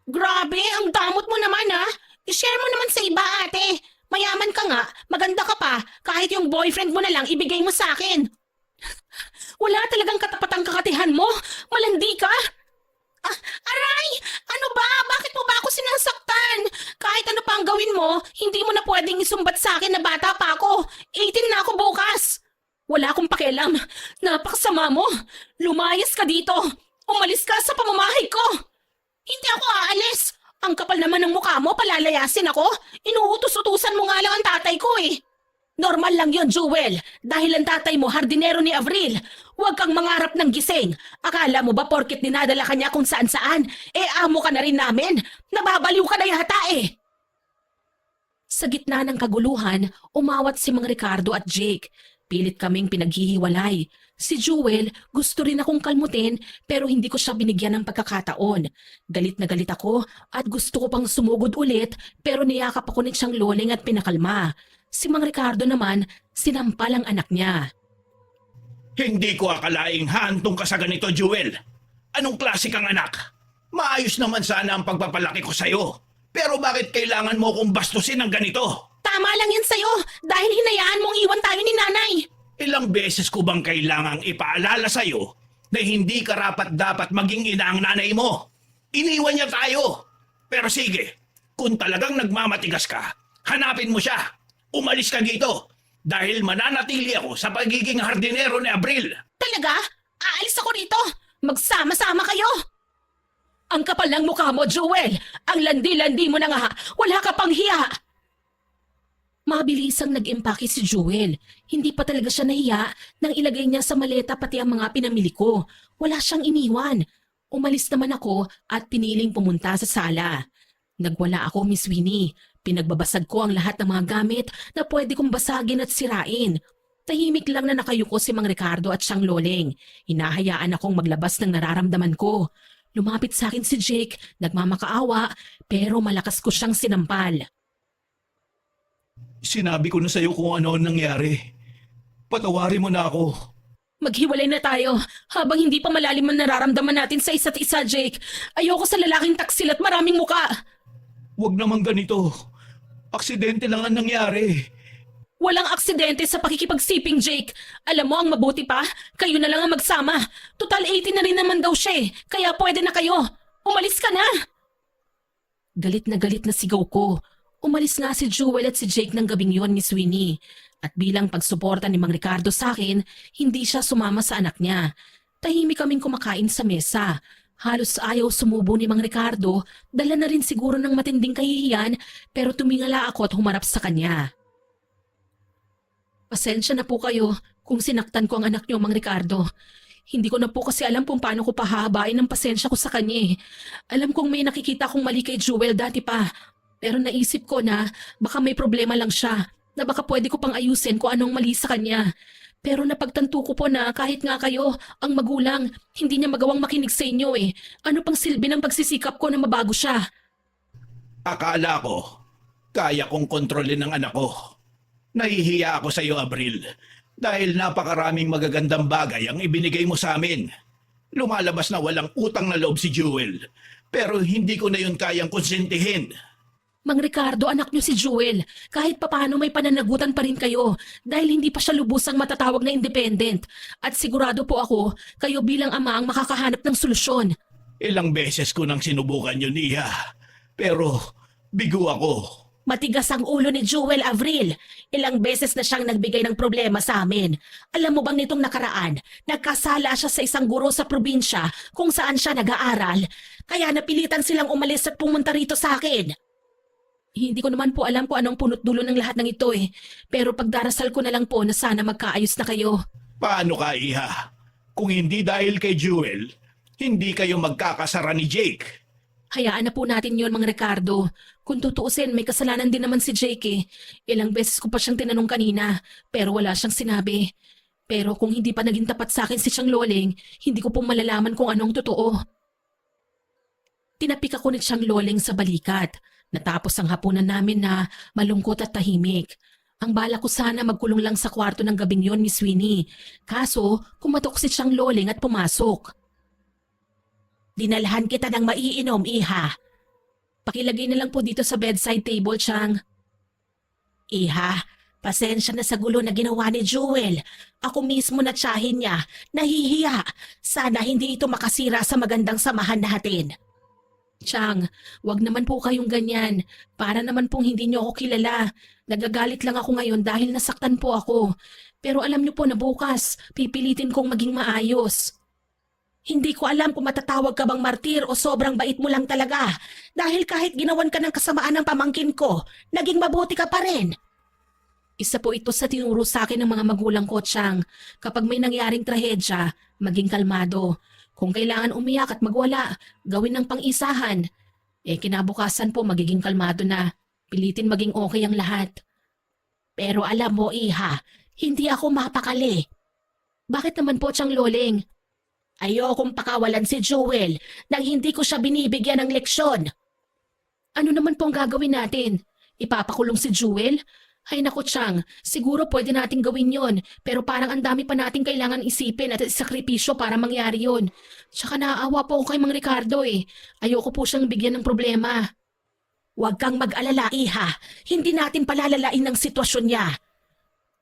Speaker 1: Grabe, ang damot mo naman ha! I-share mo naman sa iba, ate! Mayaman ka nga, maganda ka pa, kahit yung boyfriend mo na lang ibigay mo sa akin! Wala talagang katapatang kakatihan mo! Malandi ka! Aray! Ano ba? Bakit mo ba ako sinasaktan? Kahit ano pa ang gawin mo, hindi mo na pwedeng isumbat sa akin na bata pa ako. 18 na ako bukas. Wala akong pakialam. Napakasama mo. Lumayas ka dito. Umalis ka sa pamamahay ko. Hindi ako aalis. Ang kapal naman ng mukha mo, palalayasin ako. Inuutos-utusan mo nga lang ang tatay ko eh. Normal lang yon, Jewel. Dahil ang tatay mo, hardinero ni Avril. Huwag kang mangarap ng gising. Akala mo ba porket dinadala ka niya kung saan-saan, amo ka na rin namin? Nababaliw ka na yata eh. Sa gitna ng kaguluhan, umawat si Mang Ricardo at Jake. Pilit kaming pinaghihiwalay. Si Jewel, gusto rin akong kalmutin pero hindi ko siya binigyan ng pagkakataon. Galit na galit ako at gusto ko pang sumugod ulit pero niyakap ako ni siyang loling at pinakalma. Si Mang Ricardo naman, sinampal ang anak niya.
Speaker 2: Hindi ko akalaing hantong ka sa ganito, Jewel. Anong klase kang anak? Maayos naman sana ang pagpapalaki ko sa'yo. Pero bakit kailangan mo kong bastusin ng ganito?
Speaker 1: Tama lang yan sa'yo dahil hinayaan mong iwan tayo ni nanay.
Speaker 2: Ilang beses ko bang kailangang ipaalala sa'yo na hindi karapat-dapat maging ina ang nanay mo? Iniwan niya tayo. Pero sige, kung talagang nagmamatigas ka, hanapin mo siya. Umalis ka dito dahil mananatili ako sa pagiging hardinero ni Abril.
Speaker 1: Talaga? Aalis ako rito. Magsama-sama kayo. Ang kapal ng mukha mo, Jewel. Ang landi-landi mo na nga. Wala ka pang hiya. Mabilisang nag-impake si Jewel. Hindi pa talaga siya nahiya nang ilagay niya sa maleta pati ang mga pinamili ko. Wala siyang iniwan. Umalis naman ako at piniling pumunta sa sala. Nagwala ako, Miss Winnie. Pinagbabasag ko ang lahat ng mga gamit na pwede kong basagin at sirain. Tahimik lang na nakayuko si Mang Ricardo at siyang loling. Hinahayaan akong maglabas ng nararamdaman ko. Lumapit sa akin si Jake, nagmamakaawa, pero malakas ko siyang sinampal.
Speaker 2: Sinabi ko na sa'yo kung ano ang nangyari. Patawarin mo na ako.
Speaker 1: Maghiwalay na tayo habang hindi pa malalim ang nararamdaman natin sa isa't isa, Jake. Ayoko sa lalaking taksil at maraming muka.
Speaker 2: Huwag naman ganito. Aksidente lang ang nangyari.
Speaker 1: Walang aksidente sa pakikipagsiping, Jake. Alam mo ang mabuti pa, kayo na lang ang magsama. Total 80 na rin naman daw siya eh, kaya pwede na kayo. Umalis ka na! Galit na sigaw ko. Umalis nga si Jewel at si Jake ng gabing yon, Miss Winnie. At bilang pagsuporta ni Mang Ricardo sa akin, hindi siya sumama sa anak niya. Tahimik kaming kumakain sa mesa. Halos ayaw sumubo ni Mang Ricardo, dala na rin siguro ng matinding kahihiyan, pero tumingala ako at humarap sa kanya. Pasensya na po kayo kung sinaktan ko ang anak niyo, Mang Ricardo. Hindi ko na po kasi alam kung paano ko pahabain ang pasensya ko sa kanya. Alam kong may nakikita kong mali kay Jewel dati pa, pero naisip ko na baka may problema lang siya, na baka pwede ko pang ayusin kung anong mali sa kanya. Pero napagtanto ko po na kahit nga kayo, ang magulang, hindi niya magawang makinig sa inyo eh. Ano pang silbi ng pagsisikap ko na mabago siya?
Speaker 2: Akala ko, kaya kong kontrolin ang anak ko. Nahihiya ako sa iyo, Abril, dahil napakaraming magagandang bagay ang ibinigay mo sa amin. Lumalabas na walang utang na loob si Jewel, pero hindi ko na yun kayang konsentihin.
Speaker 1: Mang Ricardo, anak niyo si Jewel. Kahit papano may pananagutan pa rin kayo dahil hindi pa siya lubusang matatawag na independent. At sigurado po ako, kayo bilang ama ang makakahanap ng solusyon.
Speaker 2: Ilang beses ko nang sinubukan yun, Iha. Pero bigo ako.
Speaker 1: Matigas ang ulo ni Jewel, Avril. Ilang beses na siyang nagbigay ng problema sa amin. Alam mo bang nitong nakaraan, nagkasala siya sa isang guro sa probinsya kung saan siya nag-aaral. Kaya napilitan silang umalis at pumunta rito sa akin. Hindi ko naman po alam kung anong punot dulo ng lahat ng ito eh. Pero pagdarasal ko na lang po na sana magkaayos na kayo.
Speaker 2: Paano ka, Iha? Kung hindi dahil kay Jewel, hindi kayo magkakasara ni Jake.
Speaker 1: Hayaan na po natin yon, Mang Ricardo. Kung tutuusin, may kasalanan din naman si Jake eh. Ilang beses ko pa siyang tinanong kanina, pero wala siyang sinabi. Pero kung hindi pa naging tapat sa akin si Siyang Loling, hindi ko po malalaman kung anong totoo. Tinapik ako ni Siyang Loling sa balikat. Natapos ang hapunan namin na malungkot at tahimik. Ang bala ko sana magkulong lang sa kwarto ng gabing yon, Miss Winnie. Kaso, kumatok si Siyang Loling at pumasok. Dinalhan kita ng maiinom, Iha. Pakilagay na lang po dito sa bedside table, Siyang. Iha, pasensya na sa gulo na ginawa ni Jewel. Ako mismo na tsahin niya. Nahihiya. Sana hindi ito makasira sa magandang samahan natin. Chang, wag naman po kayong ganyan. Para naman pong hindi niyo ako kilala. Nagagalit lang ako ngayon dahil nasaktan po ako. Pero alam niyo po na bukas, pipilitin kong maging maayos. Hindi ko alam kung matatawag ka bang martir o sobrang bait mo lang talaga. Dahil kahit ginawan ka ng kasamaan ng pamangkin ko, naging mabuti ka pa rin. Isa po ito sa tinuro sa akin ng mga magulang ko, Chang. Kapag may nangyaring trahedya, maging kalmado. Kung kailangan umiyak at magwala, gawin ng pang-isahan. Kinabukasan po magiging kalmado na. Pilitin maging okay ang lahat. Pero alam mo, Iha, hindi ako mapakali. Bakit naman po, Chang Loling? Ayokong pakawalan si Jewel nang hindi ko siya binibigyan ng leksyon. Ano naman po ang gagawin natin? Ipapakulong si Jewel? Ay naku, Chang, siguro pwede nating gawin yon, pero parang ang dami pa nating kailangan isipin at isakripisyo para mangyari yon. Tsaka naaawa po ako kay Mang Ricardo eh. Ayoko po siyang bigyan ng problema. Huwag kang mag-alala, Iha. Hindi natin palalalain ng sitwasyon niya.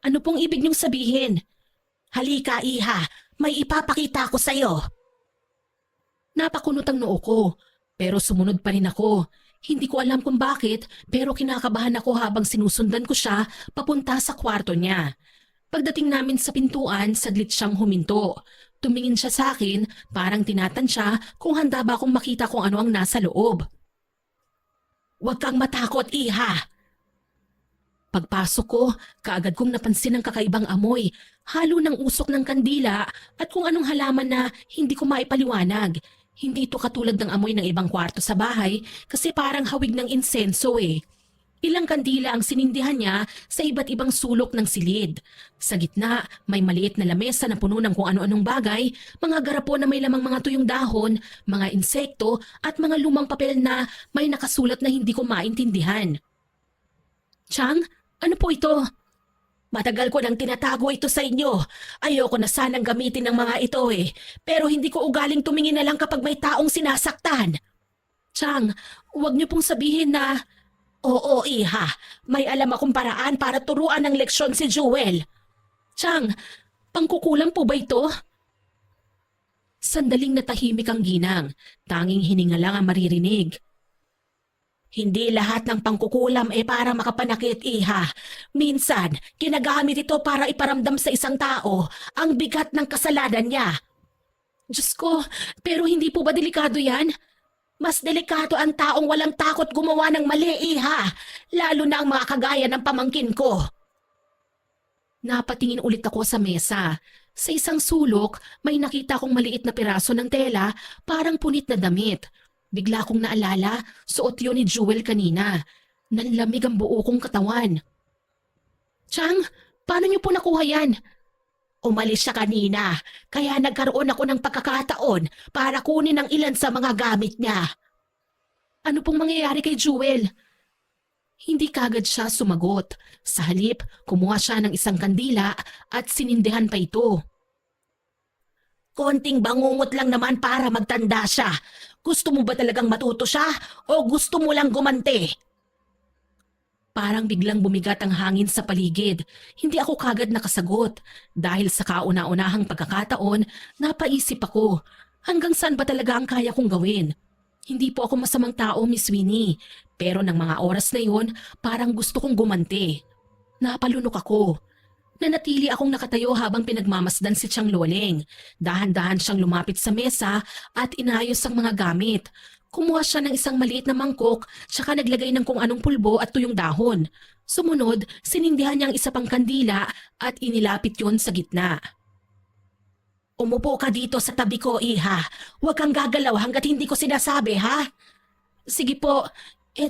Speaker 1: Ano pong ibig niyong sabihin? Halika, Iha. May ipapakita ko sa'yo. Napakunot ang noo ko, pero sumunod pa rin ako. Hindi ko alam kung bakit, pero kinakabahan ako habang sinusundan ko siya papunta sa kwarto niya. Pagdating namin sa pintuan, saglit siyang huminto. Tumingin siya sa akin, parang tinatansya kung handa ba akong makita kung ano ang nasa loob. Huwag kang matakot, Iha. Pagpasok ko, kaagad kong napansin ang kakaibang amoy, halo ng usok ng kandila at kung anong halaman na hindi ko maipaliwanag. Hindi ito katulad ng amoy ng ibang kwarto sa bahay kasi parang hawig ng insenso eh. Ilang kandila ang sinindihan niya sa iba't ibang sulok ng silid. Sa gitna, may maliit na lamesa na puno ng kung ano-anong bagay, mga garapo na may lamang mga tuyong dahon, mga insekto at mga lumang papel na may nakasulat na hindi ko maintindihan. Chang, ano po ito? Matagal ko nang tinatago ito sa inyo. Ayoko na sanang gamitin ng mga ito eh. Pero hindi ko ugaling tumingin na lang kapag may taong sinasaktan. Chang, huwag niyo pong sabihin na... Oo, Iha. May alam akong paraan para turuan ng leksyon si Jewel. Chang, pangkukulam po ba ito? Sandaling natahimik ang ginang. Tanging hininga lang ang maririnig. Hindi lahat ng pangkukulam para makapanakit, Iha. Minsan, ginagamit ito para iparamdam sa isang tao ang bigat ng kasalanan niya. Diyos ko, pero hindi po ba delikado yan? Mas delikado ang taong walang takot gumawa ng mali, Iha. Lalo na ang mga kagaya ng pamangkin ko. Napatingin ulit ako sa mesa. Sa isang sulok, may nakita kong maliit na piraso ng tela, parang punit na damit. Bigla kong naalala, suot yun ni Jewel kanina. Nanlamig ang buo kong katawan. Chang, paano niyo po nakuha yan? Umalis siya kanina, kaya nagkaroon ako ng pagkakataon para kunin ang ilan sa mga gamit niya. Ano pong mangyayari kay Jewel? Hindi kagad siya sumagot. Sa halip, kumuha siya ng isang kandila at sinindihan pa ito. Konting bangungot lang naman para magtanda siya. Gusto mo ba talagang matuto siya o gusto mo lang gumante? Parang biglang bumigat ang hangin sa paligid. Hindi ako kagad nakasagot. Dahil sa kauna-unahang pagkakataon, napaisip ako, hanggang saan ba talaga ang kaya kong gawin? Hindi po ako masamang tao, Miss Winnie. Pero ng mga oras na yun, parang gusto kong gumante. Napalunok ako. Nanatili akong nakatayo habang pinagmamasdan si Chang Loling. Dahan-dahan siyang lumapit sa mesa at inayos ang mga gamit. Kumuha siya ng isang maliit na mangkok, tsaka naglagay ng kung anong pulbo at tuyong dahon. Sumunod, sinindihan niya ang isa pang kandila at inilapit yon sa gitna. Umupo ka dito sa tabi ko, Iha. Huwag kang gagalaw hanggat hindi ko sinasabi, ha? Sige po.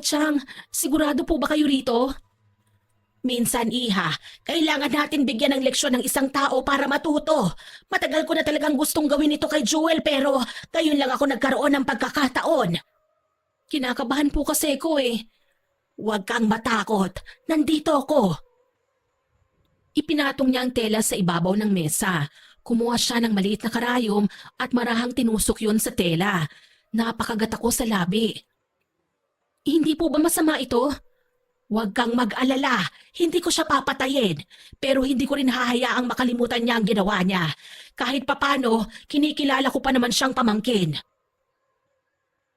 Speaker 1: Chang, sigurado po ba kayo rito? Minsan, Iha, kailangan natin bigyan ng leksyon ng isang tao para matuto. Matagal ko na talagang gustong gawin ito kay Jewel pero ngayon lang ako nagkaroon ng pagkakataon. Kinakabahan po kasi ko eh. Huwag kang matakot. Nandito ako. Ipinatong niya ang tela sa ibabaw ng mesa. Kumuha siya ng maliit na karayom at marahang tinusok yon sa tela. Napakagat ako sa labi. Hindi po ba masama ito? Huwag kang mag-alala, hindi ko siya papatayin, pero hindi ko rin hahayaang makalimutan niya ang ginawa niya. Kahit papano, kinikilala ko pa naman siyang pamangkin.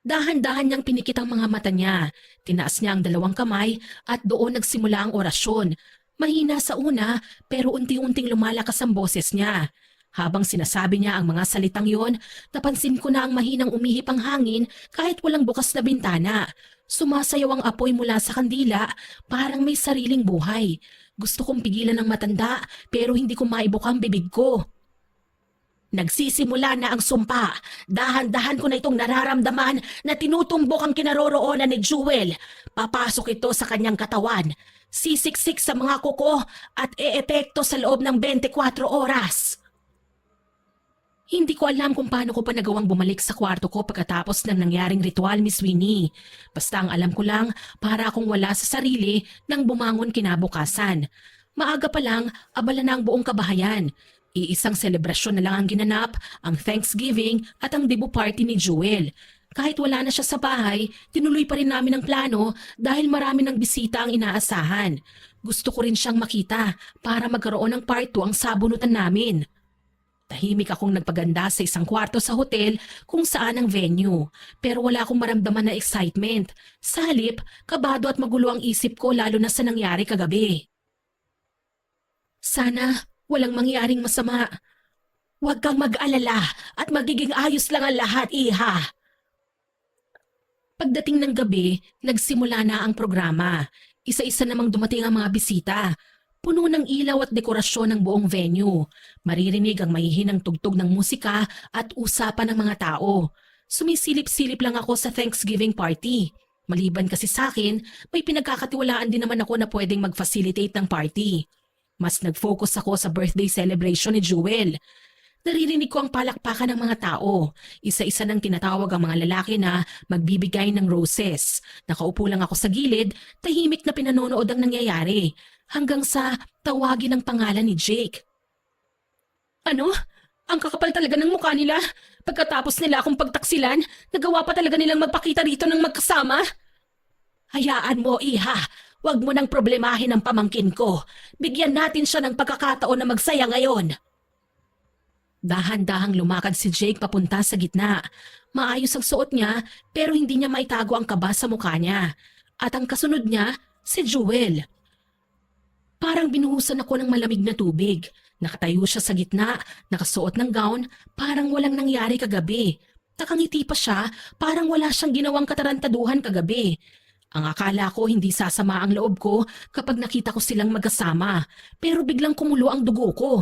Speaker 1: Dahan-dahan niyang pinikit ang mga mata niya. Tinaas niya ang dalawang kamay at doon nagsimula ang orasyon. Mahina sa una, pero unti-unting lumalakas ang boses niya. Habang sinasabi niya ang mga salitang yon, napansin ko na ang mahinang umihip ang hangin kahit walang bukas na bintana. Sumasayaw ang apoy mula sa kandila, parang may sariling buhay. Gusto kong pigilan ng matanda pero hindi ko maibuka ang bibig ko. Nagsisimula na ang sumpa. Dahan-dahan ko na itong nararamdaman na tinutumbok ang kinaroroonan ni Jewel. Papasok ito sa kanyang katawan. Sisiksik sa mga kuko at eepekto sa loob ng 24 oras. Hindi ko alam kung paano ko pa nagawang bumalik sa kwarto ko pagkatapos ng nangyaring ritual, Miss Winnie. Basta ang alam ko lang, para akong wala sa sarili nang bumangon kinabukasan. Maaga pa lang, abala na ang buong kabahayan. Iisang selebrasyon na lang ang ginanap, ang Thanksgiving at ang debut party ni Jewel. Kahit wala na siya sa bahay, tinuloy pa rin namin ang plano dahil marami ng bisita ang inaasahan. Gusto ko rin siyang makita para magkaroon ng part 2 ang sabunutan namin. Tahimik akong nagpaganda sa isang kwarto sa hotel kung saan ang venue. Pero wala akong maramdaman na excitement. Sa halip, kabado at magulo ang isip ko lalo na sa nangyari kagabi. Sana walang mangyaring masama. Huwag kang mag-alala at magiging ayos lang ang lahat, iha. Pagdating ng gabi, nagsimula na ang programa. Isa-isa namang dumating ang mga bisita. Puno ng ilaw at dekorasyon ng buong venue. Maririnig ang mahihinang tugtog ng musika at usapan ng mga tao. Sumisilip-silip lang ako sa Thanksgiving party. Maliban kasi sa akin, may pinagkakatiwalaan din naman ako na pwedeng mag-facilitate ng party. Mas nag-focus ako sa birthday celebration ni Jewel. Naririnig ko ang palakpakan ng mga tao. Isa-isa nang tinatawag ang mga lalaki na magbibigay ng roses. Nakaupo lang ako sa gilid, tahimik na pinanonood ang nangyayari. Hanggang sa tawagin ang pangalan ni Jake. Ano? Ang kakapal talaga ng mukha nila. Pagkatapos nila akong pagtaksilan, nagawa pa talaga nilang magpakita rito ng magkasama. Hayaan mo, iha. Huwag mo nang problemahin ang pamangkin ko. Bigyan natin siya ng pagkakataon na magsaya ngayon. Dahan-dahang lumakad si Jake papunta sa gitna. Maayos ang suot niya pero hindi niya maitago ang kaba sa mukha niya. At ang kasunod niya, si Jewel. Parang binuhusan ako ng malamig na tubig. Nakatayo siya sa gitna, nakasuot ng gown, parang walang nangyari kagabi. Nakangiti pa siya, parang wala siyang ginawang katarantaduhan kagabi. Ang akala ko hindi sasama ang loob ko kapag nakita ko silang magkasama, pero biglang kumulo ang dugo ko.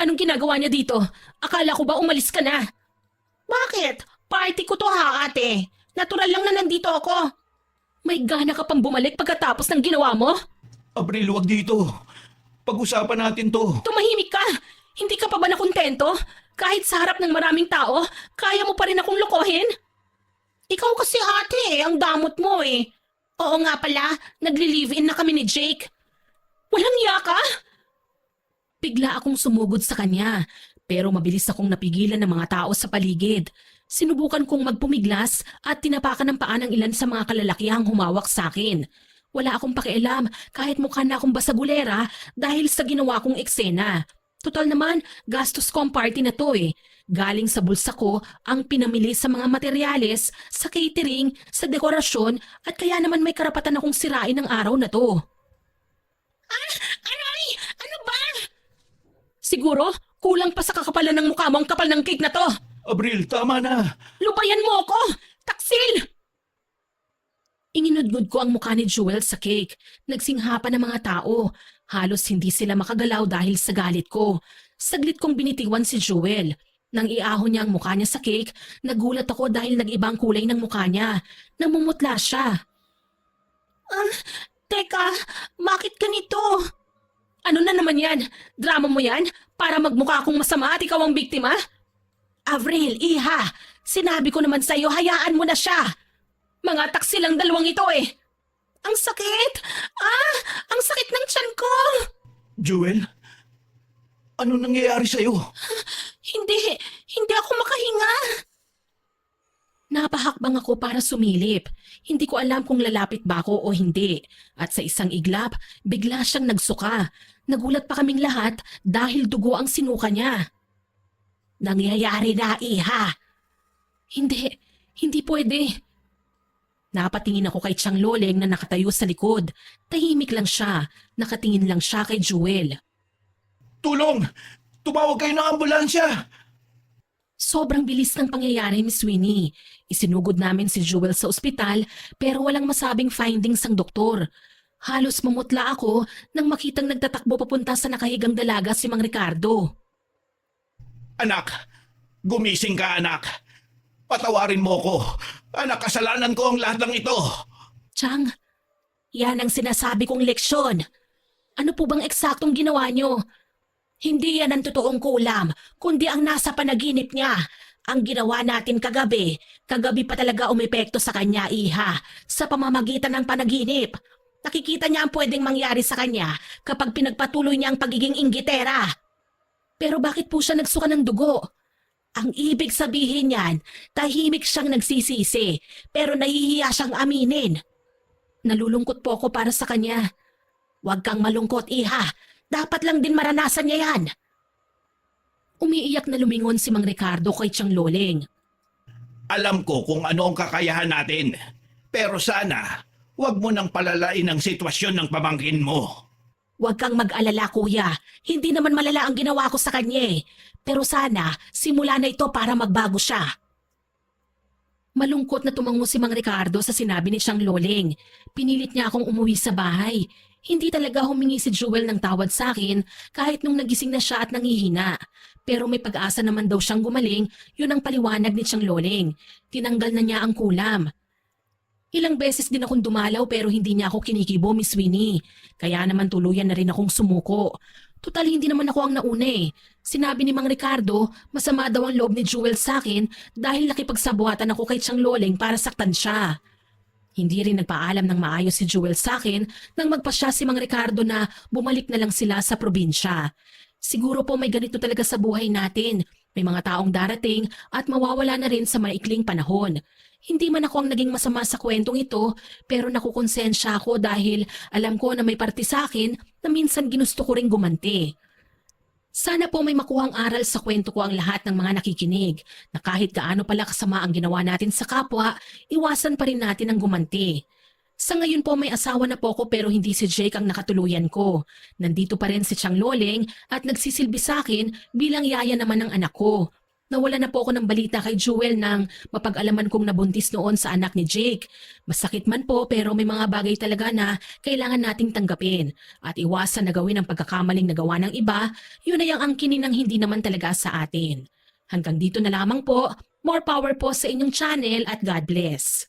Speaker 1: Anong ginagawa niya dito? Akala ko ba umalis ka na? Bakit? Party ko to ha, ate. Natural lang na nandito ako. May gana ka pang bumalik pagkatapos ng ginawa mo?
Speaker 2: Abril, wag dito. Pag-usapan natin to.
Speaker 1: Tumahimik ka! Hindi ka pa ba nakontento? Kahit sa harap ng maraming tao, kaya mo pa rin akong lokohin? Ikaw kasi ate, ang damot mo eh. Oo nga pala, nagli-live-in na kami ni Jake. Walang iya ka? Bigla akong sumugod sa kanya, pero mabilis akong napigilan ng mga tao sa paligid. Sinubukan kong magpumiglas at tinapakan ng paa ng ilan sa mga kalalakihang humawak sa akin. Wala akong pakialam kahit mukha na akong basagulera dahil sa ginawa kong eksena. Total naman, gastos ko ang party na to eh. Galing sa bulsa ko ang pinamili sa mga materyales, sa catering, sa dekorasyon at kaya naman may karapatan akong sirain ng araw na to. Aray! Ano ba? Siguro, kulang pa sa kakapalan ng mukha mo ang kapal ng cake na to.
Speaker 2: Abril, tama na.
Speaker 1: Lubayan mo ako! Taksil! Inginudgod ko ang mukha ni Jewel sa cake. Nagsinghapan ng mga tao. Halos hindi sila makagalaw dahil sa galit ko. Saglit kong binitiwan si Jewel. Nang iahon niya ang mukha niya sa cake, nagulat ako dahil nag-ibang kulay ng mukha niya. Namumutla siya. Teka, bakit ganito? Ano na naman yan? Drama mo yan? Para magmukha akong masama at ikaw ang biktima? Avril, iha, sinabi ko naman sa'yo, hayaan mo na siya. Mga taksi lang dalawang ito eh. Ang sakit! Ang sakit ng tiyan ko!
Speaker 2: Jewel, ano nangyayari sa'yo?
Speaker 1: Hindi ako makahinga. Napahakbang ako para sumilip. Hindi ko alam kung lalapit ba ako o hindi. At sa isang iglap, bigla siyang nagsuka. Nagulat pa kaming lahat dahil dugo ang sinuka niya. Nangyayari na, iha. Hindi pwede. Napatingin ako kay Chang Loleng na nakatayo sa likod. Tahimik lang siya. Nakatingin lang siya kay Jewel.
Speaker 2: Tulong! Tumawag kayo ng ambulansya!
Speaker 1: Sobrang bilis ng pangyayari, Miss Winnie. Isinugod namin si Jewel sa ospital pero walang masabing findings ang doktor. Halos mamutla ako nang makitang nagtatakbo papunta sa nakahigang dalaga si Mang Ricardo.
Speaker 2: Anak, gumising ka anak. Patawarin mo ko. Anak, kasalanan ko ang lahat ng ito.
Speaker 1: Chang, yan ang sinasabi kong leksyon. Ano po bang eksaktong ginawa nyo? Hindi yan ang totoong kulam, kundi ang nasa panaginip niya. Ang ginawa natin kagabi pa talaga umepekto sa kanya, iha, sa pamamagitan ng panaginip. Nakikita niya ang pwedeng mangyari sa kanya kapag pinagpatuloy niya ang pagiging inggitera. Pero bakit po siya nagsuka ng dugo? Ang ibig sabihin niyan, tahimik siyang nagsisisi, pero nahihiya siyang aminin. Nalulungkot po ako para sa kanya. Huwag kang malungkot, iha. Dapat lang din maranasan niya yan. Umiiyak na lumingon si Mang Ricardo kay Chang Loleng.
Speaker 2: Alam ko kung ano ang kakayahan natin. Pero sana, huwag mo nang palalain ang sitwasyon ng pamangkin mo.
Speaker 1: Huwag kang mag-alala, kuya. Hindi naman malala ang ginawa ko sa kanya eh. Pero sana, simula na ito para magbago siya. Malungkot na tumango si Mang Ricardo sa sinabi ni Chang Loleng. Pinilit niya akong umuwi sa bahay. Hindi talaga humingi si Jewel ng tawad sa akin kahit nung nagising na siya at nangihina. Pero may pag-asa naman daw siyang gumaling, yun ang paliwanag ni Chang Loleng. Tinanggal na niya ang kulam. Ilang beses din akong dumalaw pero hindi niya ako kinikibo, Miss Winnie. Kaya naman tuluyan na rin akong sumuko. Total hindi naman ako ang nauna eh. Sinabi ni Mang Ricardo, masama daw ang loob ni Jewel sa akin dahil nakipagsabuatan ako kay Chang Loleng para saktan siya. Hindi rin nagpaalam ng maayos si Jewel sa akin nang magpasya si Mang Ricardo na bumalik na lang sila sa probinsya. Siguro po may ganito talaga sa buhay natin. May mga taong darating at mawawala na rin sa maikling panahon. Hindi man ako ang naging masama sa kwentong ito pero nakukonsensya ako dahil alam ko na may parte sa akin na minsan ginusto ko ring gumanti. Sana po may makuhang aral sa kwento ko ang lahat ng mga nakikinig na kahit gaano pala kasama ang ginawa natin sa kapwa, iwasan pa rin natin ang gumanti. Sa ngayon po may asawa na po ako pero hindi si Jake ang nakatuluyan ko. Nandito pa rin si Chang Loleng at nagsisilbi sa akin bilang yaya naman ng anak ko. Nawala na po ako ng balita kay Jewel nang mapag-alaman kong nabuntis noon sa anak ni Jake. Masakit man po pero may mga bagay talaga na kailangan nating tanggapin. At iwasan na gawin ang pagkakamaling nagawa ng iba, yun ay ang angkinin ng hindi naman talaga sa atin. Hanggang dito na lamang po, more power po sa inyong channel at God bless.